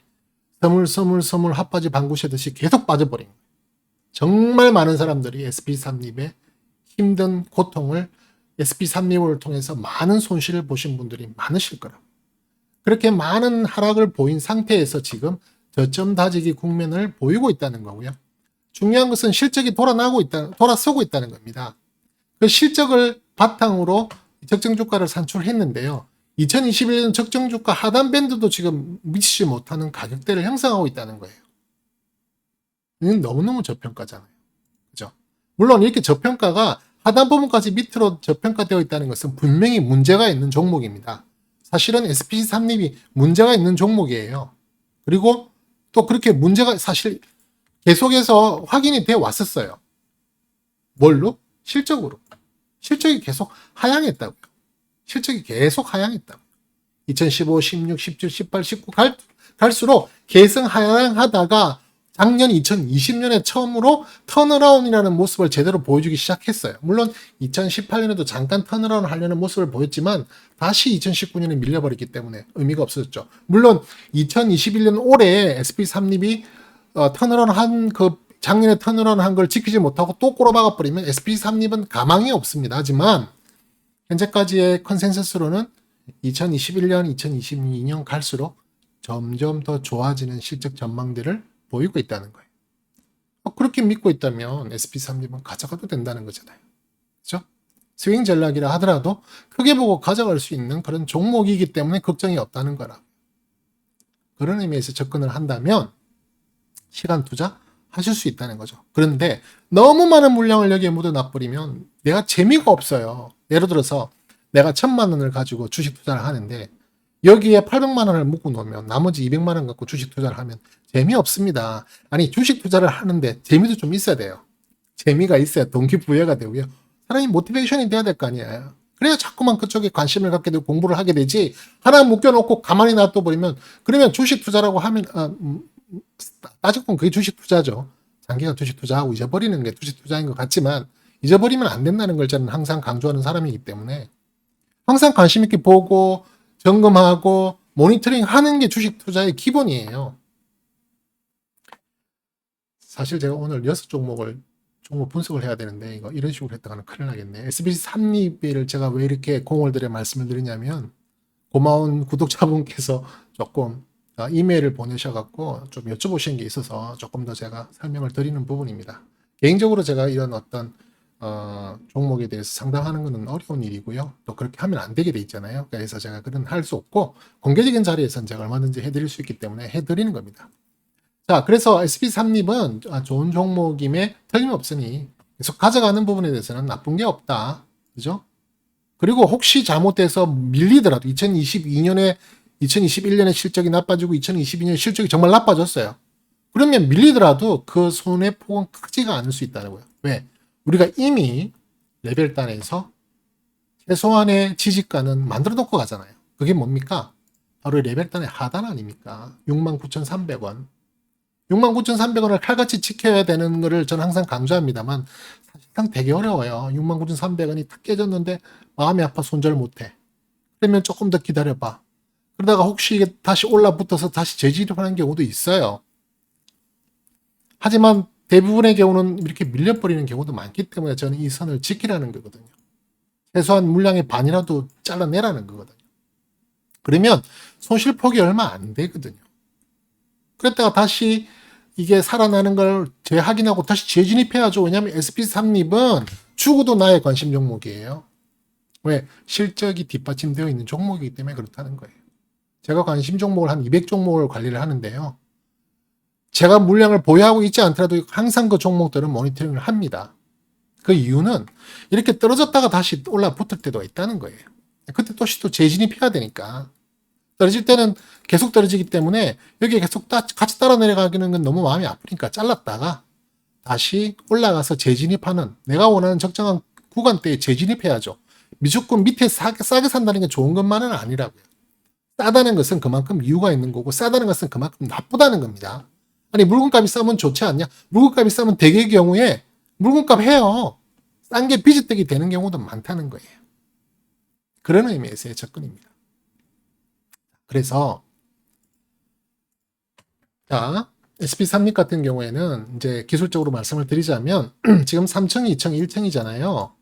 서물서물 핫바지 방구새듯이 계속 빠져버린 거예요. 정말 많은 사람들이 SP3립의 힘든 고통을 SP3립을 통해서 많은 손실을 보신 분들이 많으실 거라고. 그렇게 많은 하락을 보인 상태에서 지금 저점 다지기 국면을 보이고 있다는 거고요. 중요한 것은 실적이 돌아서고 있다는 겁니다. 그 실적을 바탕으로 적정 주가를 산출했는데요. 2021년 적정 주가 하단 밴드도 지금 미치지 못하는 가격대를 형성하고 있다는 거예요. 이건 너무너무 저평가잖아요. 그죠? 물론 이렇게 저평가가 하단 부분까지 밑으로 저평가되어 있다는 것은 분명히 문제가 있는 종목입니다. 사실은 SP3립이 문제가 있는 종목이에요. 그리고 또 그렇게 문제가 사실 계속해서 확인이 되어 왔었어요. 뭘로? 실적으로. 실적이 계속 하향했다고요. 실적이 계속 하향했다고요. 2015, 16, 17, 18, 19 갈수록 계속 하향하다가 작년 2020년에 처음으로 턴어라운이라는 모습을 제대로 보여주기 시작했어요. 물론 2018년에도 잠깐 턴어라운 하려는 모습을 보였지만 다시 2019년에 밀려버렸기 때문에 의미가 없어졌죠. 물론 2021년 올해 SP3립이 턴어라운 한 작년에 턴어라운 한 걸 지키지 못하고 또 꼬라박아 버리면 SP3립은 가망이 없습니다. 하지만 현재까지의 컨센서스로는 2021년, 2022년 갈수록 점점 더 좋아지는 실적 전망들을 보이고 있다는 거예요. 그렇게 믿고 있다면 SP3립은 가져가도 된다는 거잖아요. 그렇죠? 스윙 전략이라 하더라도 크게 보고 가져갈 수 있는 그런 종목이기 때문에 걱정이 없다는 거라. 그런 의미에서 접근을 한다면 시간 투자 하실 수 있다는 거죠. 그런데 너무 많은 물량을 여기에 묻어놔버리면 내가 재미가 없어요. 예를 들어서 내가 1,000만 원을 가지고 주식 투자를 하는데 여기에 800만 원을 묶어 놓으면 나머지 200만 원 갖고 주식 투자를 하면 재미없습니다. 아니 주식 투자를 하는데 재미도 좀 있어야 돼요. 재미가 있어야 동기부여가 되고요. 사람이 모티베이션이 돼야 될 거 아니에요. 그래야 자꾸만 그쪽에 관심을 갖게 되고 공부를 하게 되지 하나 묶여놓고 가만히 놔둬버리면 그러면 주식 투자라고 하면 따지고 보면 그게 주식 투자죠. 장기간 주식 투자하고 잊어버리는 게 주식 투자인 것 같지만 잊어버리면 안 된다는 걸 저는 항상 강조하는 사람이기 때문에 항상 관심 있게 보고 점검하고 모니터링 하는 게 주식 투자의 기본이에요. 사실 제가 오늘 6종목 분석을 해야 되는데 이런 식으로 했다가는 큰일 나겠네. SB3립을 제가 왜 이렇게 공을 들여 말씀을 드리냐면 고마운 구독자분께서 조금 이메일을 보내셔갖고 좀 여쭤보신 게 있어서 조금 더 제가 설명을 드리는 부분입니다. 개인적으로 제가 이런 어떤 종목에 대해서 상담하는 것은 어려운 일이고요. 또 그렇게 하면 안 되게 돼 있잖아요. 그래서 제가 그런 할 수 없고 공개적인 자리에서는 제가 얼마든지 해드릴 수 있기 때문에 해드리는 겁니다. 자, 그래서 SP3립은 좋은 종목임에 틀림없으니 계속 가져가는 부분에 대해서는 나쁜 게 없다. 그죠? 그리고 혹시 잘못돼서 밀리더라도 2021년에 실적이 나빠지고 2022년 실적이 정말 나빠졌어요. 그러면 밀리더라도 그 손해폭은 크지가 않을 수 있다는 거예요. 왜? 우리가 이미 레벨단에서 최소한의 지지가는 만들어 놓고 가잖아요. 그게 뭡니까? 바로 레벨단의 하단 아닙니까? 69,300원. 69,300원을 칼같이 지켜야 되는 거를 저는 항상 강조합니다만 사실상 되게 어려워요. 69,300원이 탁 깨졌는데 마음이 아파 손절 못해. 그러면 조금 더 기다려봐. 그러다가 혹시 이게 다시 올라붙어서 다시 재지를 하는 경우도 있어요. 하지만 대부분의 경우는 이렇게 밀려버리는 경우도 많기 때문에 저는 이 선을 지키라는 거거든요. 최소한 물량의 반이라도 잘라내라는 거거든요. 그러면 손실폭이 얼마 안 되거든요. 그랬다가 다시 이게 살아나는 걸 재확인하고 다시 재진입해야죠. 왜냐하면 SP3립은 죽어도 나의 관심 종목이에요. 왜? 실적이 뒷받침되어 있는 종목이기 때문에 그렇다는 거예요. 제가 관심 종목을 한 200종목을 관리를 하는데요. 제가 물량을 보유하고 있지 않더라도 항상 그 종목들은 모니터링을 합니다. 그 이유는 이렇게 떨어졌다가 다시 올라 붙을 때도 있다는 거예요. 그때 또 재진입해야 되니까. 떨어질 때는 계속 떨어지기 때문에 여기에 계속 같이 따라 내려가기는 건 너무 마음이 아프니까 잘랐다가 다시 올라가서 재진입하는, 내가 원하는 적정한 구간대에 재진입해야죠. 무조건 밑에 싸게 산다는 게 좋은 것만은 아니라고요. 싸다는 것은 그만큼 이유가 있는 거고 싸다는 것은 그만큼 나쁘다는 겁니다. 아니 물건값이 싸면 좋지 않냐? 물건값이 싸면 대개의 경우에 물건값 해요. 싼 게 비지떡이 되는 경우도 많다는 거예요. 그런 의미에서의 접근입니다. 그래서 자, SP3립 같은 경우에는 이제 기술적으로 말씀을 드리자면 지금 3층, 2층, 1층이잖아요.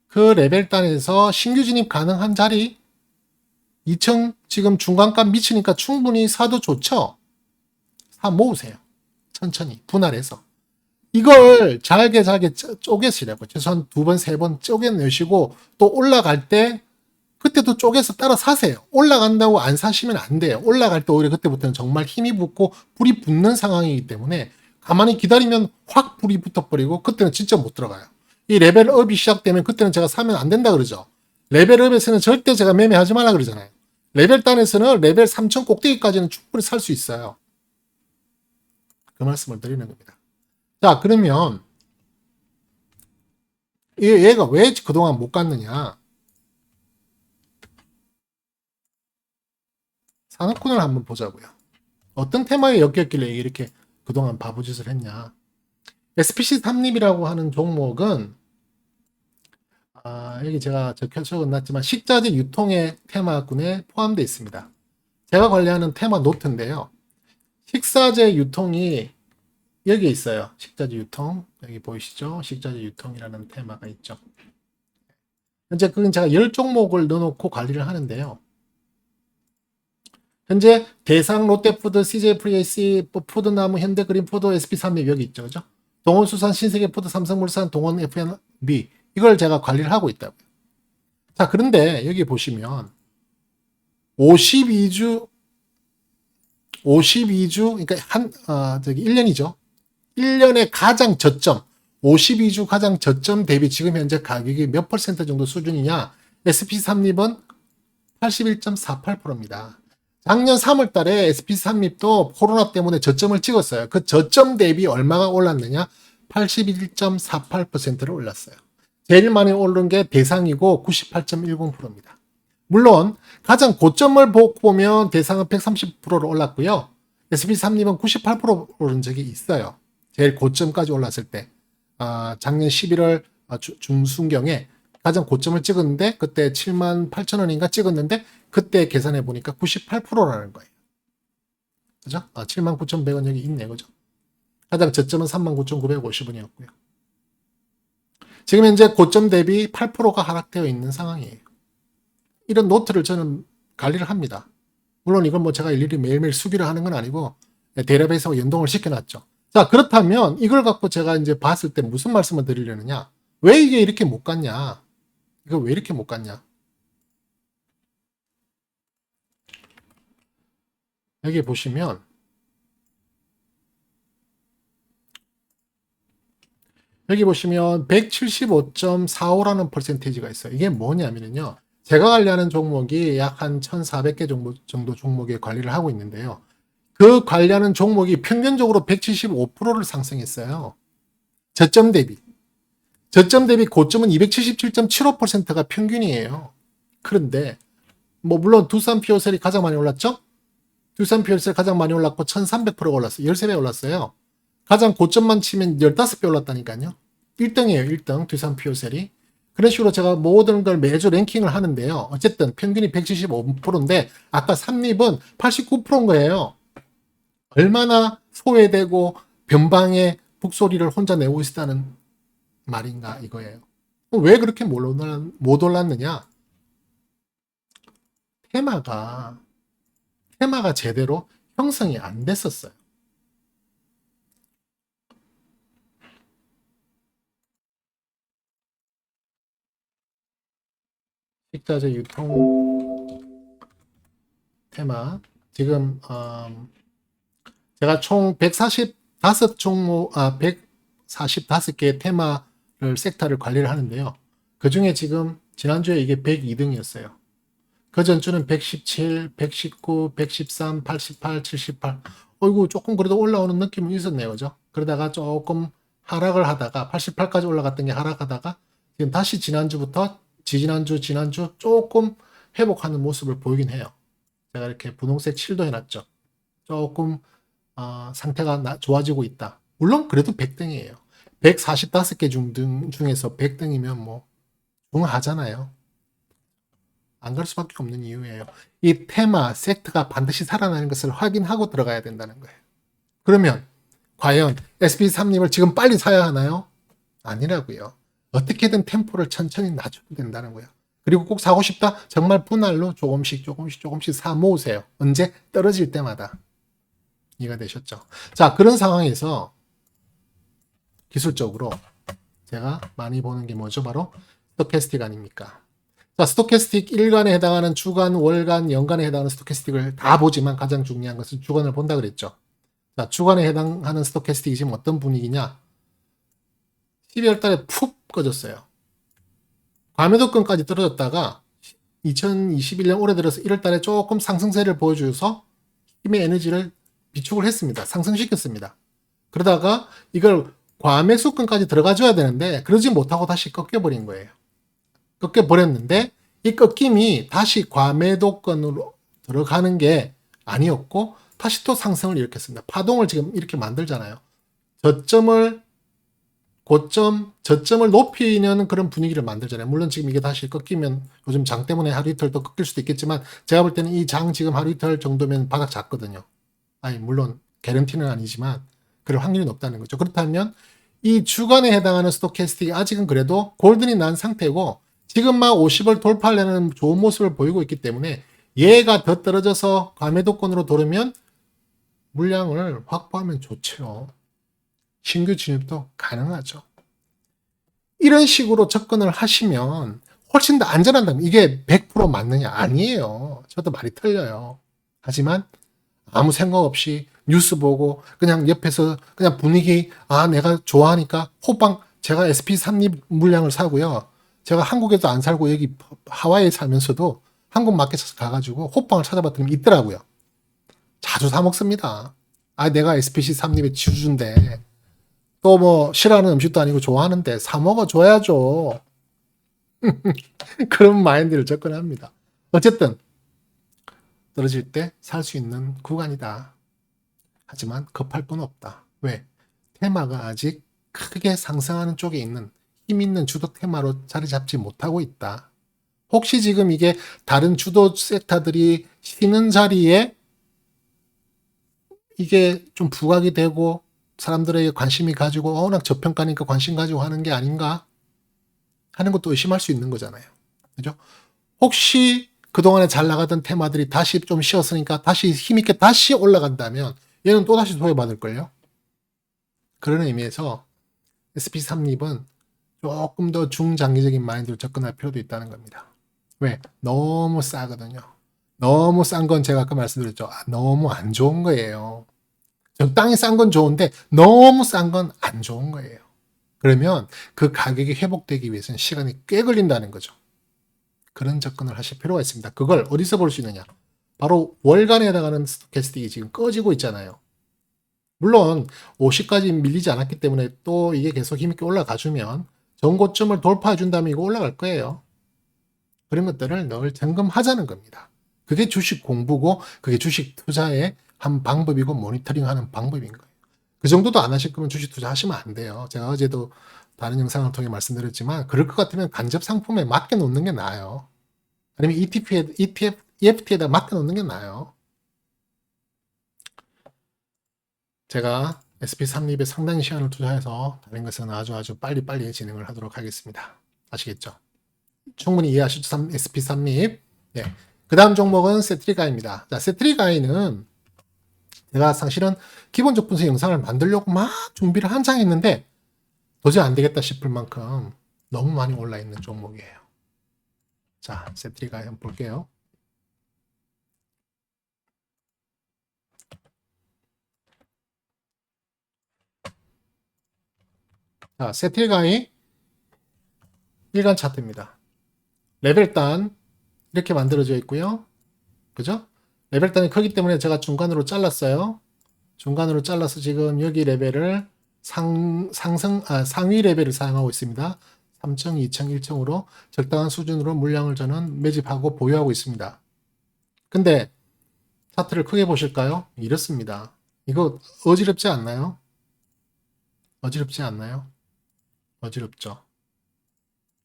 그 레벨단에서 신규 진입 가능한 자리 2층 지금 중간값 미치니까 충분히 사도 좋죠. 사 모으세요. 천천히 분할해서. 이걸 잘게 쪼개시라고. 최소한 2번, 3번 쪼개내시고 또 올라갈 때 그때도 쪼개서 따라 사세요. 올라간다고 안 사시면 안 돼요. 올라갈 때 오히려 그때부터는 정말 힘이 붙고 불이 붙는 상황이기 때문에 가만히 기다리면 확 불이 붙어버리고 그때는 진짜 못 들어가요. 이 레벨업이 시작되면 그때는 제가 사면 안 된다 그러죠. 레벨업에서는 절대 제가 매매하지 말라 그러잖아요. 레벨단에서는 레벨 3000 꼭대기까지는 충분히 살 수 있어요. 그 말씀을 드리는 겁니다. 자, 그러면 얘가 왜 그동안 못 갔느냐? 산업군을 한번 보자고요. 어떤 테마에 엮였길래 이렇게 그동안 바보짓을 했냐? SPC3립이라고 하는 종목은 여기 제가 적어놨지만 식자재 유통의 테마군에 포함되어 있습니다. 제가 관리하는 테마 노트인데요. 식자재 유통이 여기 있어요. 식자재 유통. 여기 보이시죠? 식자재 유통이라는 테마가 있죠. 현재 그건 제가 10종목을 넣어놓고 관리를 하는데요. 현재 대상, 롯데푸드, CJ프리에이스, 푸드나무, 현대그린푸드, SP3립 여기 있죠. 그죠? 동원수산, 신세계푸드, 삼성물산, 동원 F&B 이걸 제가 관리를 하고 있다고요. 자, 그런데 여기 보시면 52주 그러니까 1년이죠. 1년의 가장 저점 52주 가장 저점 대비 지금 현재 가격이 몇 퍼센트 정도 수준이냐? SP3립은 81.48%입니다. 작년 3월 달에 SP3립도 코로나 때문에 저점을 찍었어요. 그 저점 대비 얼마가 올랐느냐? 81.48%를 올랐어요. 제일 많이 오른 게 대상이고 98.10%입니다. 물론 가장 고점을 보면 대상은 130%로 올랐고요. SP3립은 98% 오른 적이 있어요. 제일 고점까지 올랐을 때. 작년 11월 중순경에 가장 고점을 찍었는데 그때 78,000원인가 찍었는데 그때 계산해 보니까 98%라는 거예요. 그죠? 79,100원 여기 있네. 그죠? 가장 저점은 39,950원이었고요. 지금 현재 고점 대비 8%가 하락되어 있는 상황이에요. 이런 노트를 저는 관리를 합니다. 물론 이건 뭐 제가 일일이 매일매일 수기를 하는 건 아니고 데이터베이스하고 연동을 시켜놨죠. 자, 그렇다면 이걸 갖고 제가 이제 봤을 때 무슨 말씀을 드리려느냐? 왜 이게 이렇게 못 갔냐? 이거 왜 이렇게 못 갔냐? 여기 보시면 여기 보시면 175.45라는 퍼센테이지가 있어요. 이게 뭐냐면요. 제가 관리하는 종목이 약 한 1,400개 정도 종목에 관리를 하고 있는데요. 그 관리하는 종목이 평균적으로 175%를 상승했어요. 저점 대비 고점은 277.75%가 평균이에요. 그런데 뭐 물론 두산 피오셀이 가장 많이 올랐죠? 두산 피오셀 가장 많이 올랐고 1,300%가 올랐어요. 13배 올랐어요. 가장 고점만 치면 15배 올랐다니까요. 1등이에요. 1등 두산 피오셀이. 그런 식으로 제가 모든 걸 매주 랭킹을 하는데요. 어쨌든 평균이 175%인데 아까 삼립은 89%인 거예요. 얼마나 소외되고 변방의 북소리를 혼자 내고 있다는 말인가 이거예요. 왜 그렇게 못 올랐느냐? 테마가 테마가 제대로 형성이 안 됐었어요. 식자재 유통 테마 지금 제가 총 145종목 145개의 테마를 섹터를 관리를 하는데요. 그 중에 지금 지난주에 이게 102등이었어요. 그 전주는 117, 119, 113, 88, 78. 어이구 조금 그래도 올라오는 느낌은 있었네요. 그죠? 그러다가 조금 하락을 하다가 88까지 올라갔던 게 하락하다가 지금 다시 지난주부터 지난주 조금 회복하는 모습을 보이긴 해요. 제가 이렇게 분홍색 7도 해놨죠. 조금 상태가 좋아지고 있다. 물론 그래도 100등이에요. 145개 중에서 100등이면 뭐 중하잖아요. 안 갈 수밖에 없는 이유예요. 이 테마, 섹터가 반드시 살아나는 것을 확인하고 들어가야 된다는 거예요. 그러면 과연 SP3립을 지금 빨리 사야 하나요? 아니라고요. 어떻게든 템포를 천천히 낮춰야 된다는 거예요. 그리고 꼭 사고 싶다? 정말 분할로 조금씩 사 모으세요. 언제? 떨어질 때마다. 이해가 되셨죠? 자, 그런 상황에서 기술적으로 제가 많이 보는 게 뭐죠? 바로 스토캐스틱 아닙니까? 자, 스토캐스틱 일간에 해당하는 주간, 월간, 연간에 해당하는 스토캐스틱을 다 보지만 가장 중요한 것은 주간을 본다 그랬죠. 자, 주간에 해당하는 스토캐스틱이 지금 어떤 분위기냐? 12월 달에 푹 꺼졌어요. 과매도권까지 떨어졌다가 2021년 올해 들어서 1월 달에 조금 상승세를 보여주어서 힘의 에너지를 비축을 했습니다. 상승시켰습니다. 그러다가 이걸 과매수권까지 들어가줘야 되는데 그러지 못하고 다시 꺾여버린 거예요. 꺾여버렸는데 이 꺾임이 다시 과매도권으로 들어가는 게 아니었고 다시 또 상승을 일으켰습니다. 파동을 지금 이렇게 만들잖아요. 저점을 높이는 그런 분위기를 만들잖아요. 물론 지금 이게 다시 꺾이면 요즘 장 때문에 하루 이틀 더 꺾일 수도 있겠지만 제가 볼 때는 이 장 지금 하루 이틀 정도면 바닥 잡거든요. 아니 물론 개런티는 아니지만 그럴 확률이 높다는 거죠. 그렇다면 이 주간에 해당하는 스토캐스틱이 아직은 그래도 골든이 난 상태고 지금 막 50을 돌파하려는 좋은 모습을 보이고 있기 때문에 얘가 더 떨어져서 과매도권으로 돌으면 물량을 확보하면 좋죠. 신규 진입도 가능하죠. 이런 식으로 접근을 하시면 훨씬 더 안전한다. 이게 100% 맞느냐? 아니에요. 저도 말이 틀려요. 하지만 아무 생각 없이 뉴스 보고 그냥 옆에서 그냥 분위기 내가 좋아하니까 호빵 제가 SP3립 물량을 사고요. 제가 한국에도 안 살고 여기 하와이에 살면서도 한국 마켓에서 가가지고 호빵을 찾아봤더니 있더라고요. 자주 사 먹습니다. 내가 SPC3립의 지주인데 또 뭐 싫어하는 음식도 아니고 좋아하는데 사 먹어줘야죠. 그런 마인드를 접근합니다. 어쨌든 떨어질 때 살 수 있는 구간이다. 하지만 급할 건 없다. 왜? 테마가 아직 크게 상승하는 쪽에 있는 힘 있는 주도 테마로 자리 잡지 못하고 있다. 혹시 지금 이게 다른 주도 섹터들이 쉬는 자리에 이게 좀 부각이 되고 사람들에게 관심이 가지고 워낙 저평가니까 관심 가지고 하는 게 아닌가 하는 것도 의심할 수 있는 거잖아요. 그죠? 혹시 그동안에 잘 나가던 테마들이 다시 좀 쉬었으니까 다시 힘있게 다시 올라간다면 얘는 또다시 소외받을걸요? 그런 의미에서 SP3립은 조금 더 중장기적인 마인드로 접근할 필요도 있다는 겁니다. 왜? 너무 싸거든요. 너무 싼 건 제가 아까 말씀드렸죠. 너무 안 좋은 거예요. 적당히 싼 건 좋은데 너무 싼 건 안 좋은 거예요. 그러면 그 가격이 회복되기 위해서는 시간이 꽤 걸린다는 거죠. 그런 접근을 하실 필요가 있습니다. 그걸 어디서 볼 수 있느냐? 바로 월간에 해당하는 스토캐스틱이 지금 꺼지고 있잖아요. 물론 50까지 밀리지 않았기 때문에 또 이게 계속 힘있게 올라가주면 전고점을 돌파해 준다면 이거 올라갈 거예요. 그런 것들을 늘 점검하자는 겁니다. 그게 주식 공부고 그게 주식 투자의 한 방법이고 모니터링하는 방법인 거예요. 그 정도도 안 하실 거면 주식 투자하시면 안 돼요. 제가 어제도 다른 영상을 통해 말씀드렸지만 그럴 것 같으면 간접 상품에 맡겨 놓는 게 나아요. 아니면 ETF에다 맡겨 놓는 게 나아요. 제가 SP3립에 상당히 시간을 투자해서 다른 것은 아주 빨리 진행을 하도록 하겠습니다. 아시겠죠? 충분히 이해하시죠? SP3립. 네. 그 다음 종목은 세트리가입니다. 자, 세트리가이는 제가 사실은 기본적 분석 영상을 만들려고 막 준비를 한창 했는데 도저히 안 되겠다 싶을 만큼 너무 많이 올라 있는 종목이에요. 자, 세트리가이 한번 볼게요. 자, 세트리가이 일간 차트입니다. 레벨단 이렇게 만들어져 있고요. 그죠? 레벨단이 크기 때문에 제가 중간으로 잘랐어요. 중간으로 잘라서 지금 여기 레벨을 상위 레벨을 사용하고 있습니다. 3층, 2층, 1층으로 적당한 수준으로 물량을 저는 매집하고 보유하고 있습니다. 근데 차트를 크게 보실까요? 이렇습니다. 이거 어지럽지 않나요? 어지럽지 않나요? 어지럽죠.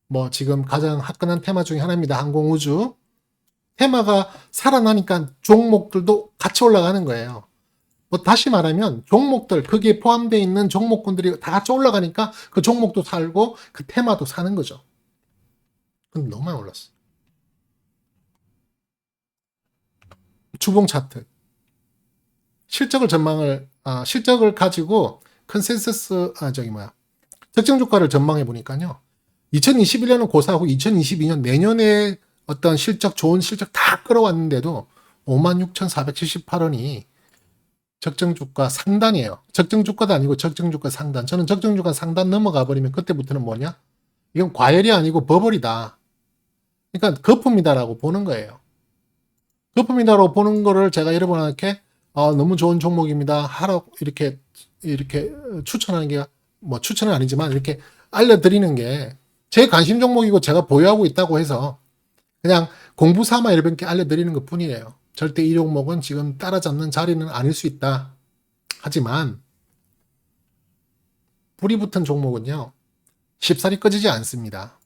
뭐 지금 가장 화끈한 테마 중에 하나입니다. 항공우주. 테마가 살아나니까 종목들도 같이 올라가는 거예요. 뭐 다시 말하면 종목들 거기에 포함되어 있는 종목군들이 다 같이 올라가니까 그 종목도 살고 그 테마도 사는 거죠. 근데 너무 많이 올랐어. 주봉 차트. 실적을 가지고 컨센서스 적정 주가를 전망해 보니까요. 2021년은 고사하고 2022년 내년에 어떤 좋은 실적 다 끌어왔는데도 56,478원이 적정 주가 상단이에요. 적정 주가도 아니고 적정 주가 상단. 저는 적정 주가 상단 넘어가 버리면 그때부터는 뭐냐? 이건 과열이 아니고 버블이다. 그러니까 거품이다라고 보는 거예요. 거품이다라고 보는 거를 제가 여러분한테 너무 좋은 종목입니다. 하라고 이렇게 추천하는 게 뭐 추천은 아니지만 이렇게 알려드리는 게 제 관심 종목이고 제가 보유하고 있다고 해서 그냥 공부 삼아 이렇게 알려드리는 것 뿐이에요. 절대 이 종목은 지금 따라잡는 자리는 아닐 수 있다. 하지만 불이 붙은 종목은요. 쉽사리 꺼지지 않습니다.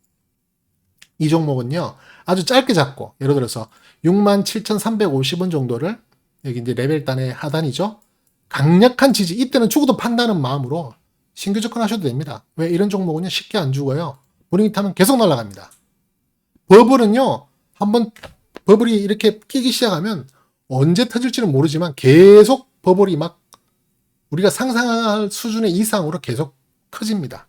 이 종목은요. 아주 짧게 잡고 예를 들어서 67,350원 정도를 여기 이제 레벨단의 하단이죠. 강력한 지지 이때는 죽어도 판다는 마음으로 신규 접근하셔도 됩니다. 왜 이런 종목은요. 쉽게 안 죽어요. 분위기 타면 계속 날아갑니다. 버블은요. 한번 버블이 이렇게 끼기 시작하면 언제 터질지는 모르지만 계속 버블이 막 우리가 상상할 수준의 이상으로 계속 커집니다.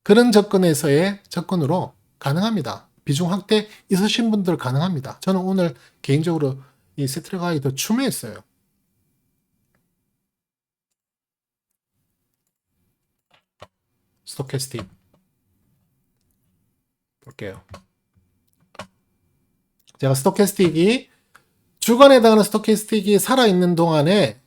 그런 접근으로 가능합니다. 비중 확대 있으신 분들 가능합니다. 저는 오늘 개인적으로 이 세트리가이 더 추매했어요. 스토캐스틱 볼게요. 제가 스토캐스틱이 주간에 해당하는 스토캐스틱이 살아있는 동안에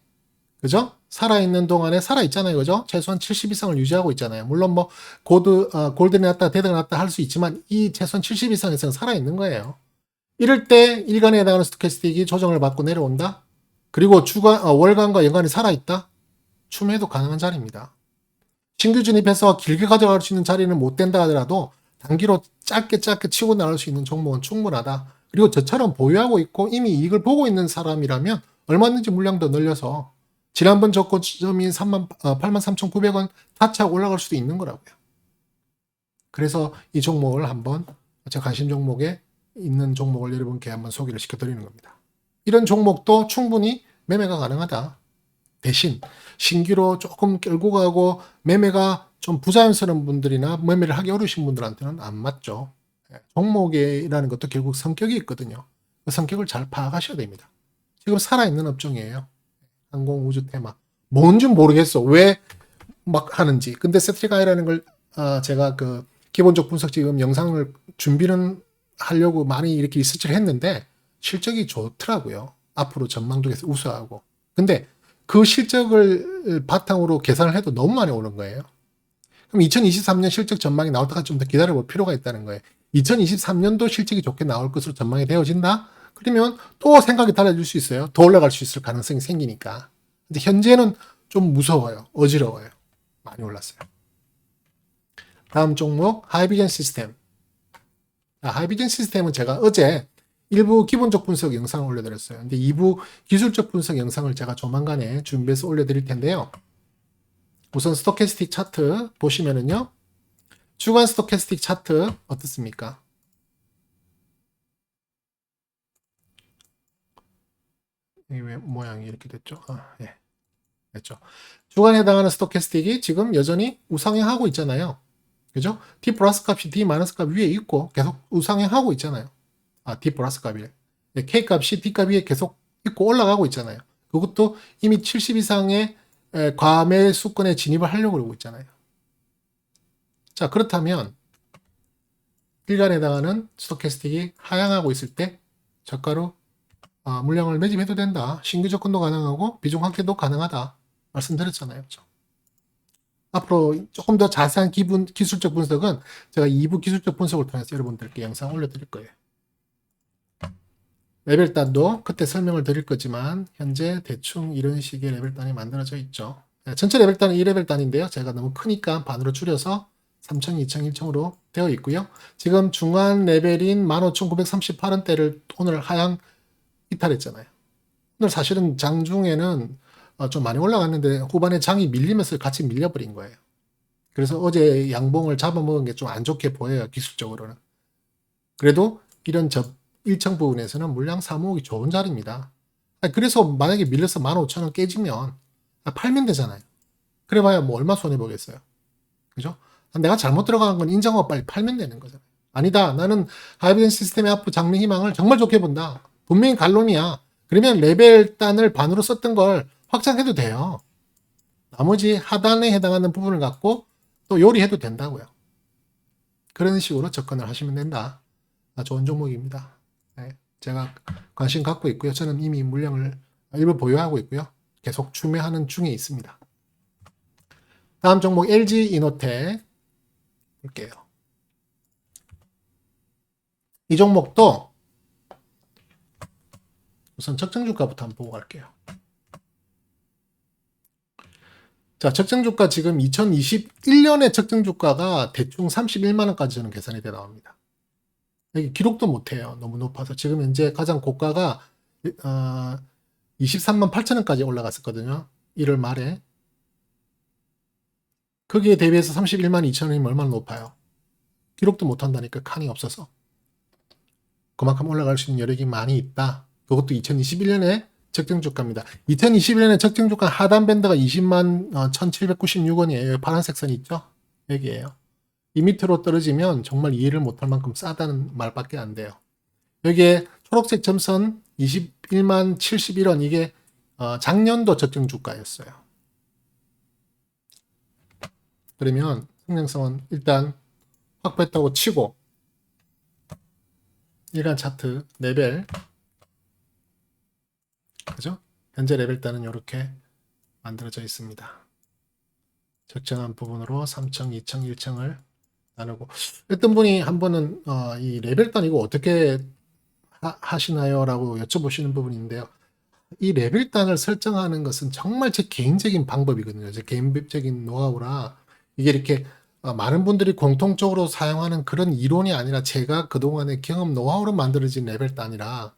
그죠? 살아있는 동안에 살아있잖아요. 그죠? 최소한 70 이상을 유지하고 있잖아요. 물론 뭐 골든이 났다 데드가 났다 할 수 있지만 이 최소한 70 이상에서는 살아있는 거예요. 이럴 때 일간에 해당하는 스토캐스틱이 조정을 받고 내려온다. 그리고 월간과 연간이 살아있다. 추매도 가능한 자리입니다. 신규 진입해서 길게 가져갈 수 있는 자리는 못 된다 하더라도 단기로 짧게 치고 나갈 수 있는 종목은 충분하다. 그리고 저처럼 보유하고 있고 이미 이익을 보고 있는 사람이라면 얼마든지 물량 더 늘려서 지난번 저고점이 83,900원 타치하고 올라갈 수도 있는 거라고요. 그래서 이 종목을 한번 제 관심 종목에 있는 종목을 여러분께 한번 소개를 시켜드리는 겁니다. 이런 종목도 충분히 매매가 가능하다. 대신 신규로 조금 끌고 가고 매매가 좀 부자연스러운 분들이나 매매를 하기 어려우신 분들한테는 안 맞죠. 종목이라는 것도 결국 성격이 있거든요. 그 성격을 잘 파악하셔야 됩니다. 지금 살아있는 업종이에요. 항공우주 테마. 뭔지 모르겠어. 왜 막 하는지. 근데 세트리가이라는 걸 제가 그 기본적 분석 지금 영상을 준비는 하려고 많이 이렇게 리서치를 했는데 실적이 좋더라고요. 앞으로 전망도 계속 우수하고. 근데 그 실적을 바탕으로 계산을 해도 너무 많이 오는 거예요. 그럼 2023년 실적 전망이 나올 때까지 좀 더 기다려볼 필요가 있다는 거예요. 2023년도 실적이 좋게 나올 것으로 전망이 되어진다? 그러면 또 생각이 달라질 수 있어요. 더 올라갈 수 있을 가능성이 생기니까. 근데 현재는 좀 무서워요. 어지러워요. 많이 올랐어요. 다음 종목 하이비전 시스템. 하이비전 시스템은 제가 어제 일부 기본적 분석 영상을 올려드렸어요. 근데 2부 기술적 분석 영상을 제가 조만간에 준비해서 올려드릴 텐데요. 우선 스토캐스틱 차트 보시면은요. 주간 스토캐스틱 차트 어떻습니까? 이게 왜 모양이 이렇게 됐죠? 예. 됐죠. 주간에 해당하는 스토캐스틱이 지금 여전히 우상향하고 있잖아요. 그죠? D 플러스 값이 D 마이너스 값 위에 있고 계속 우상향하고 있잖아요. D 플러스 값이래. K 값이 D 값 위에 계속 있고 올라가고 있잖아요. 그것도 이미 70 이상의 과매수권에 진입을 하려고 그러고 있잖아요. 자, 그렇다면 일간에 해당하는 스토캐스틱이 하향하고 있을 때 저가로 물량을 매집해도 된다. 신규 접근도 가능하고 비중 확대도 가능하다. 말씀드렸잖아요. 그렇죠? 앞으로 조금 더 자세한 기술적 분석은 제가 2부 기술적 분석을 통해서 여러분들께 영상 올려드릴 거예요. 레벨단도 그때 설명을 드릴 거지만 현재 대충 이런 식의 레벨단이 만들어져 있죠. 전체 레벨단은 2레벨단인데요. 제가 너무 크니까 반으로 줄여서 3000, 2000, 1000으로 되어 있고요. 지금 중간 레벨인 15,938원대를 오늘 하향 이탈했잖아요. 오늘 사실은 장중에는 좀 많이 올라갔는데 후반에 장이 밀리면서 같이 밀려버린 거예요. 그래서 어제 양봉을 잡아먹은 게 좀 안 좋게 보여요. 기술적으로는. 그래도 이런 일정 부분에서는 물량 사모으기 좋은 자리입니다. 그래서 만약에 밀려서 15,000원 깨지면 팔면 되잖아요. 그래봐야 뭐 얼마 손해보겠어요. 그죠? 내가 잘못 들어간 건 인정하고 빨리 팔면 되는 거잖아요. 아니다. 나는 하이브리드 시스템의 앞으로 장래 희망을 정말 좋게 본다. 분명히 갈롬이야. 그러면 레벨 단을 반으로 썼던 걸 확장해도 돼요. 나머지 하단에 해당하는 부분을 갖고 또 요리해도 된다고요. 그런 식으로 접근을 하시면 된다. 좋은 종목입니다. 네, 제가 관심 갖고 있고요. 저는 이미 물량을 일부 보유하고 있고요. 계속 추매하는 중에 있습니다. 다음 종목 LG 이노텍 볼게요. 이 종목도 우선 적정주가부터 한번 보고 갈게요. 자, 적정주가 지금 2021년에 적정주가가 대충 31만원까지 저는 계산이 돼 나옵니다. 여기 기록도 못해요. 너무 높아서. 지금 현재 가장 고가가 23만 8천원까지 올라갔었거든요. 1월 말에. 거기에 대비해서 31만 2천원이면 얼마나 높아요. 기록도 못한다니까 칸이 없어서. 그만큼 올라갈 수 있는 여력이 많이 있다. 그것도 2021년에 적정주가입니다. 2021년에 적정주가 하단 밴드가 20만 1796원이에요. 파란색 선 있죠? 여기에요. 이 밑으로 떨어지면 정말 이해를 못할 만큼 싸다는 말밖에 안 돼요. 여기에 초록색 점선 21만 71원 이게 작년도 적정주가였어요. 그러면 성장성은 일단 확보했다고 치고 일간 차트 레벨 그죠? 현재 레벨단은 이렇게 만들어져 있습니다. 적정한 부분으로 3층, 2층, 1층을 나누고 어떤 분이 한 번은 이 레벨단 이거 어떻게 하시나요? 라고 여쭤보시는 부분인데요. 이 레벨단을 설정하는 것은 정말 제 개인적인 방법이거든요. 제 개인적인 노하우라 이게 이렇게 많은 분들이 공통적으로 사용하는 그런 이론이 아니라 제가 그동안의 경험 노하우로 만들어진 레벨단이라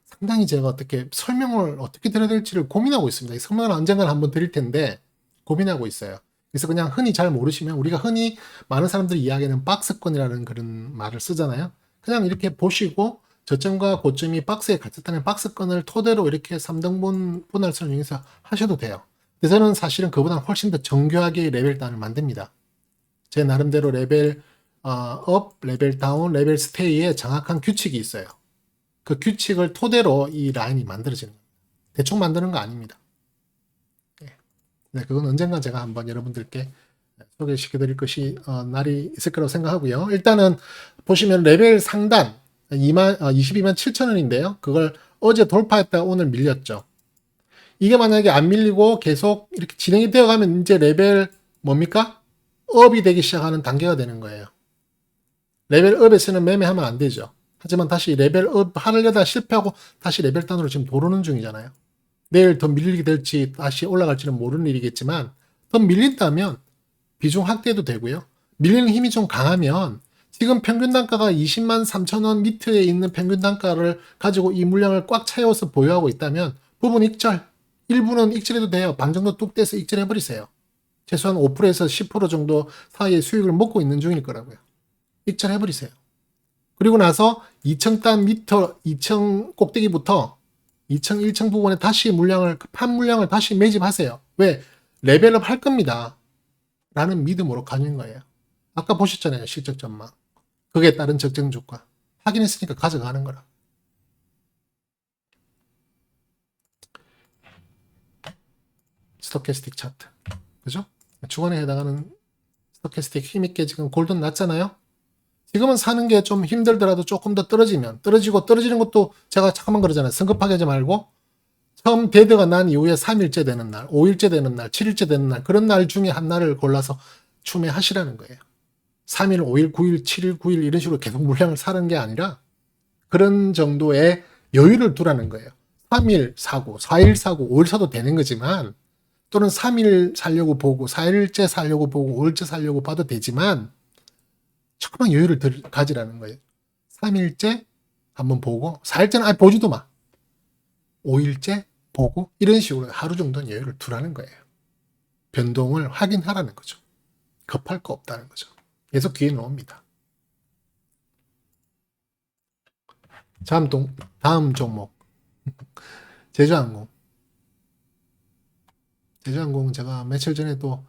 상당히 제가 어떻게 설명을 어떻게 드려야 될지를 고민하고 있습니다. 이 설명을 언젠가 한번 드릴 텐데 고민하고 있어요. 그래서 그냥 흔히 잘 모르시면 우리가 흔히 많은 사람들이 이야기하는 박스권이라는 그런 말을 쓰잖아요. 그냥 이렇게 보시고 저점과 고점이 박스에 갇혔다는 박스권을 토대로 이렇게 3등분 분할 설명해서 하셔도 돼요. 근데 저는 사실은 그보다 훨씬 더 정교하게 레벨단을 만듭니다. 제 나름대로 레벨 업, 레벨 다운, 레벨 스테이에 정확한 규칙이 있어요. 그 규칙을 토대로 이 라인이 만들어지는 겁니다. 대충 만드는 거 아닙니다. 네, 그건 언젠가 제가 한번 여러분들께 소개시켜 드릴 것이 날이 있을 거라고 생각하고요. 일단은 보시면 레벨 상단 22만 7천 원인데요. 그걸 어제 돌파했다가 오늘 밀렸죠. 이게 만약에 안 밀리고 계속 이렇게 진행이 되어 가면 이제 레벨 뭡니까? 업이 되기 시작하는 단계가 되는 거예요. 레벨 업에서는 매매하면 안 되죠. 하지만 다시 레벨업 하려다 실패하고 다시 레벨 단으로 지금 도르는 중이잖아요. 내일 더 밀리게 될지 다시 올라갈지는 모르는 일이겠지만 더 밀린다면 비중 확대도 되고요. 밀리는 힘이 좀 강하면 지금 평균 단가가 20만 3천 원 밑에 있는 평균 단가를 가지고 이 물량을 꽉 채워서 보유하고 있다면 부분 익절, 일부는 익절해도 돼요. 반 정도 뚝 떼서 익절해버리세요. 최소한 5%에서 10% 정도 사이의 수익을 먹고 있는 중일 거라고요. 익절해버리세요. 그리고 나서 2층 단 미터, 2층 꼭대기부터 2층, 1층 부분에 다시 물량을, 판 물량을 다시 매집하세요. 왜? 레벨업 할 겁니다. 라는 믿음으로 가는 거예요. 아까 보셨잖아요. 실적 전망. 그게 따른 적정 주가. 확인했으니까 가져가는 거라. 스토캐스틱 차트. 그죠? 주간에 해당하는 스토캐스틱 힘있게 지금 골든 났잖아요. 지금은 사는 게 좀 힘들더라도 조금 더 떨어지면 떨어지는 것도 제가 잠깐만 그러잖아요. 성급하게 하지 말고 처음 데드가 난 이후에 3일째 되는 날, 5일째 되는 날, 7일째 되는 날 그런 날 중에 한 날을 골라서 추매하시라는 거예요. 3일, 5일, 9일, 7일, 9일 이런 식으로 계속 물량을 사는 게 아니라 그런 정도의 여유를 두라는 거예요. 3일 사고, 4일 사고, 5일 사도 되는 거지만 또는 3일 살려고 보고 4일째 살려고 보고 5일째 살려고 봐도 되지만 조금만 여유를 가지라는 거예요. 3일째 한번 보고 4일째는 아예 보지도 마. 5일째 보고 이런 식으로 하루 정도는 여유를 두라는 거예요. 변동을 확인하라는 거죠. 급할 거 없다는 거죠. 계속 기회는 옵니다. 다음 종목 제주항공. 제주항공 제가 며칠 전에도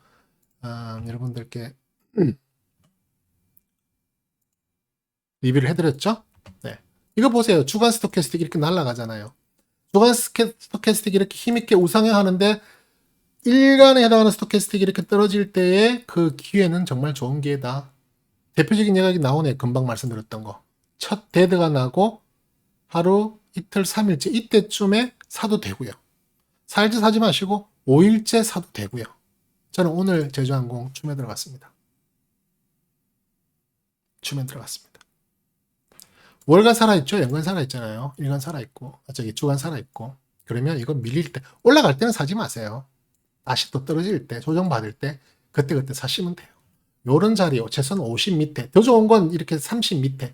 여러분들께 리뷰를 해드렸죠? 네. 이거 보세요. 주간 스토캐스틱 이렇게 날아가잖아요. 주간 스토캐스틱 이렇게 힘있게 우상향 하는데 일간에 해당하는 스토캐스틱이 이렇게 떨어질 때의 그 기회는 정말 좋은 기회다. 대표적인 예가 나오네. 금방 말씀드렸던 거. 첫 데드가 나고 하루, 이틀, 3일째 이때쯤에 사도 되고요. 4일째 사지 마시고 5일째 사도 되고요. 저는 오늘 제주항공 추매 들어갔습니다. 추매 들어갔습니다. 월간 살아있죠? 연간 살아있잖아요. 일간 살아있고, 주간 살아있고. 그러면 이거 밀릴 때, 올라갈 때는 사지 마세요. 다시 또 떨어질 때, 조정받을 때, 그때 사시면 돼요. 요런 자리, 최소한 50 밑에, 더 좋은 건 이렇게 30 밑에,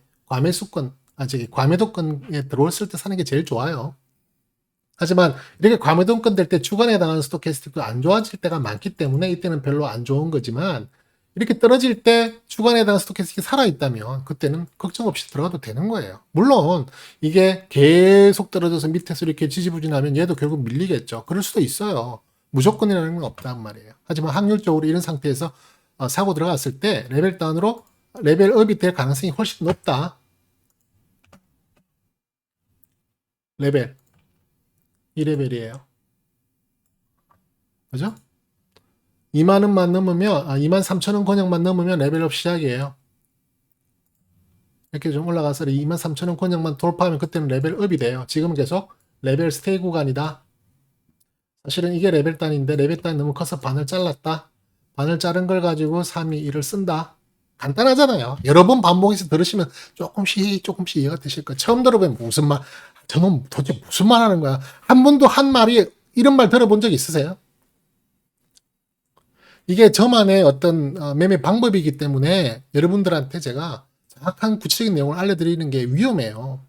과매도권에 들어왔을 때 사는 게 제일 좋아요. 하지만 이렇게 과매도권 될 때 주간에 해당하는 스토캐스틱도 안 좋아질 때가 많기 때문에 이때는 별로 안 좋은 거지만 이렇게 떨어질 때 주간에 해당하는 스토캐스틱이 살아있다면 그때는 걱정 없이 들어가도 되는 거예요. 물론 이게 계속 떨어져서 밑에서 이렇게 지지부진하면 얘도 결국 밀리겠죠. 그럴 수도 있어요. 무조건이라는 건 없단 말이에요. 하지만 확률적으로 이런 상태에서 사고 들어갔을 때 레벨 다운으로 레벨업이 될 가능성이 훨씬 높다. 레벨 2레벨이에요. 그죠? 2만 원만 넘으면 2만 3천 원 권역만 넘으면 레벨업 시작이에요. 이렇게 좀 올라가서 2만 3천 원 권역만 돌파하면 그때는 레벨업이 돼요. 지금은 계속 레벨 스테이 구간이다. 사실은 이게 레벨 단인데 레벨 단이 너무 커서 반을 잘랐다. 반을 자른 걸 가지고 3, 2, 1을 쓴다. 간단하잖아요. 여러 번 반복해서 들으시면 조금씩 이해가 되실 거예요. 처음 들어보면 무슨 말, 저는 도대체 무슨 말 하는 거야. 한 번도 한 말이 이런 말 들어본 적 있으세요? 이게 저만의 어떤 매매 방법이기 때문에 여러분들한테 제가 정확한 구체적인 내용을 알려드리는 게 위험해요.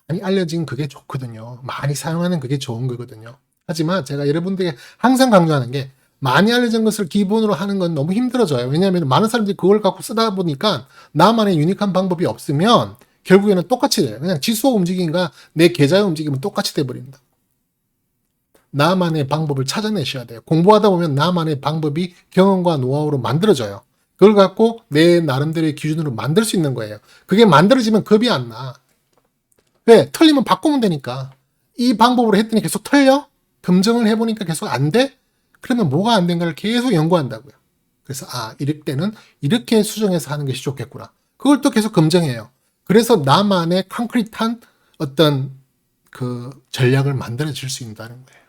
많이 알려진 그게 좋거든요. 많이 사용하는 그게 좋은 거거든요. 하지만 제가 여러분들에게 항상 강조하는 게 많이 알려진 것을 기본으로 하는 건 너무 힘들어져요. 왜냐하면 많은 사람들이 그걸 갖고 쓰다 보니까 나만의 유니크한 방법이 없으면 결국에는 똑같이 돼요. 그냥 지수가 움직임과 내 계좌의 움직임은 똑같이 돼버린다. 나만의 방법을 찾아내셔야 돼요. 공부하다 보면 나만의 방법이 경험과 노하우로 만들어져요. 그걸 갖고 내 나름대로의 기준으로 만들 수 있는 거예요. 그게 만들어지면 겁이 안 나. 왜? 틀리면 바꾸면 되니까. 이 방법으로 했더니 계속 틀려? 검증을 해보니까 계속 안 돼? 그러면 뭐가 안 된가를 계속 연구한다고요. 그래서 이럴 때는 이렇게 수정해서 하는 것이 좋겠구나. 그걸 또 계속 검증해요. 그래서 나만의 콘크리트한 어떤 그 전략을 만들어 줄 수 있다는 거예요.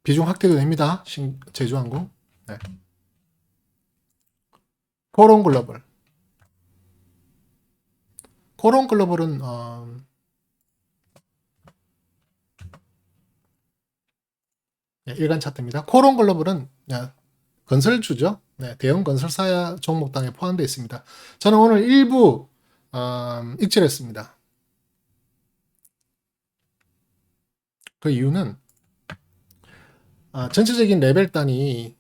비중 확대도 됩니다. 제주항공. 네. 코론 글로벌. 코론 글로벌은 일간 차트입니다. 코론 글로벌은 건설주죠. 네, 대형 건설사 종목당에 포함되어 있습니다. 저는 오늘 일부 익절했습니다. 그 이유는 전체적인 레벨 단이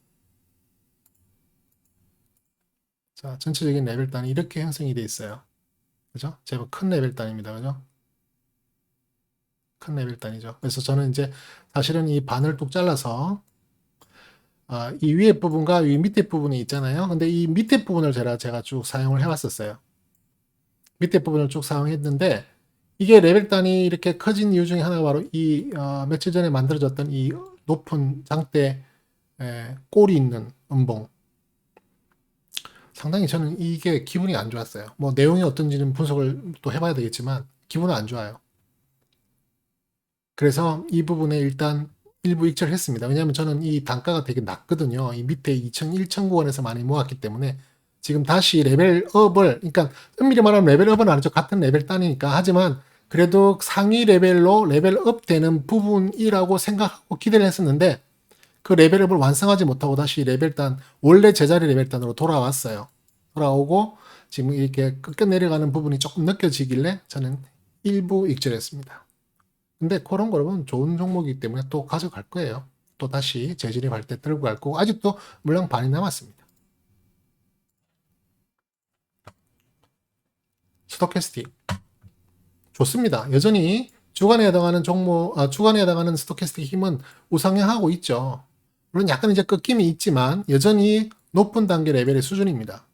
이렇게 형성이 되어 있어요. 그죠? 제법 큰 레벨 단입니다. 그죠? 큰 레벨 단이죠. 그래서 저는 이제 사실은 이 반을 뚝 잘라서 이 위에 부분과 위 밑에 부분이 있잖아요. 근데 이 밑에 부분을 제가 쭉 사용을 해왔었어요. 밑에 부분을 쭉 사용했는데 이게 레벨 단이 이렇게 커진 이유 중에 하나가 바로 이 며칠 전에 만들어졌던 이 높은 장대 꼴이 있는 음봉. 상당히 저는 이게 기분이 안 좋았어요. 뭐 내용이 어떤지는 분석을 또 해봐야 되겠지만 기분은 안 좋아요. 그래서 이 부분에 일단 일부 익절을 했습니다. 왜냐하면 저는 이 단가가 되게 낮거든요. 이 밑에 2천, 1,900원에서 많이 모았기 때문에 지금 다시 레벨업을, 그러니까 엄밀히 말하면 레벨업은 아니죠. 같은 레벨 단이니까. 하지만 그래도 상위 레벨로 레벨업 되는 부분이라고 생각하고 기대를 했었는데 그 레벨업을 완성하지 못하고 다시 레벨단, 원래 제자리 레벨단으로 돌아왔어요. 돌아오고 지금 이렇게 꺾여 내려가는 부분이 조금 느껴지길래 저는 일부 익절했습니다. 근데 그런 거는 좋은 종목이기 때문에 또 가져갈 거예요. 또 다시 재진입할 때 들고 갈 거고 아직도 물량 반이 남았습니다. 스토캐스틱 좋습니다. 여전히 주간에 해당하는 종목, 주간에 해당하는 스토캐스틱 힘은 우상향하고 있죠. 물론 약간 이제 꺾임이 있지만 여전히 높은 단계 레벨의 수준입니다.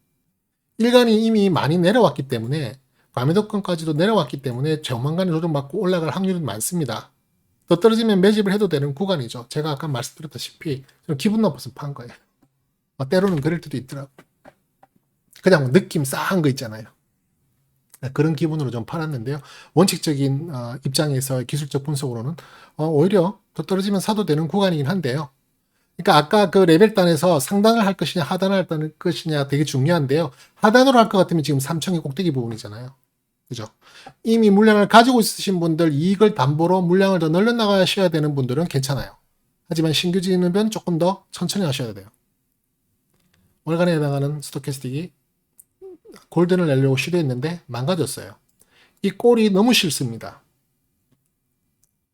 일간이 이미 많이 내려왔기 때문에 과매도권까지도 내려왔기 때문에 조만간에 조정받고 올라갈 확률은 많습니다. 더 떨어지면 매집을 해도 되는 구간이죠. 제가 아까 말씀드렸다시피 기분 나빠서 판 거예요. 때로는 그럴 때도 있더라고. 그냥 뭐 느낌 싸한 거 있잖아요. 그런 기분으로 좀 팔았는데요. 원칙적인 입장에서 기술적 분석으로는 오히려 더 떨어지면 사도 되는 구간이긴 한데요. 그러니까 아까 그 레벨단에서 상단을 할 것이냐 하단을 할 것이냐 되게 중요한데요. 하단으로 할 것 같으면 지금 3청의 꼭대기 부분이잖아요. 그죠? 이미 물량을 가지고 있으신 분들 이익을 담보로 물량을 더 늘려나가셔야 되는 분들은 괜찮아요. 하지만 신규 진입은 조금 더 천천히 하셔야 돼요. 월간에 해당하는 스토캐스틱이 골든을 내려고 시도했는데 망가졌어요. 이 꼴이 너무 싫습니다.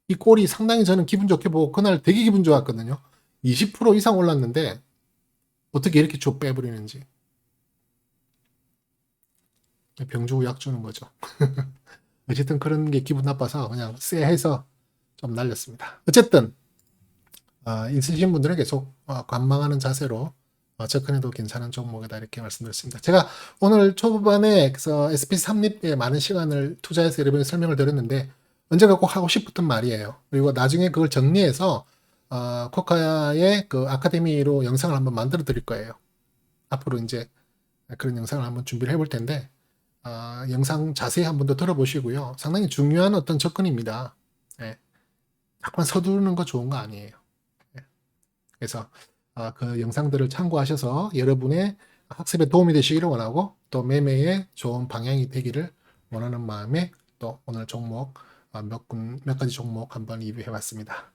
이 꼴이 상당히 저는 기분 좋게 보고 그날 되게 기분 좋았거든요. 20% 이상 올랐는데 어떻게 이렇게 줘 빼버리는지. 병주고 약 주는 거죠. 어쨌든 그런 게 기분 나빠서 그냥 쎄해서 좀 날렸습니다. 어쨌든 있으신 분들은 계속 관망하는 자세로 접근해도 괜찮은 종목이다 이렇게 말씀드렸습니다. 제가 오늘 초반에 그래서 SP3립에 많은 시간을 투자해서 여러분이 설명을 드렸는데 언제가 꼭 하고 싶었던 말이에요. 그리고 나중에 그걸 정리해서 코카의 그 아카데미로 영상을 한번 만들어 드릴 거예요. 앞으로 이제 그런 영상을 한번 준비를 해볼 텐데 영상 자세히 한번 더 들어보시고요. 상당히 중요한 어떤 접근입니다. 네. 자꾸만 서두르는 거 좋은 거 아니에요. 네. 그래서 그 영상들을 참고하셔서 여러분의 학습에 도움이 되시기를 원하고 또 매매에 좋은 방향이 되기를 원하는 마음에 또 오늘 종목 몇 가지 종목 한번 리뷰해 봤습니다.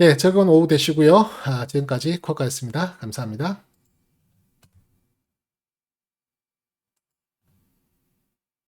예, 즐거운 오후 되시고요. 지금까지 코카였습니다. 감사합니다.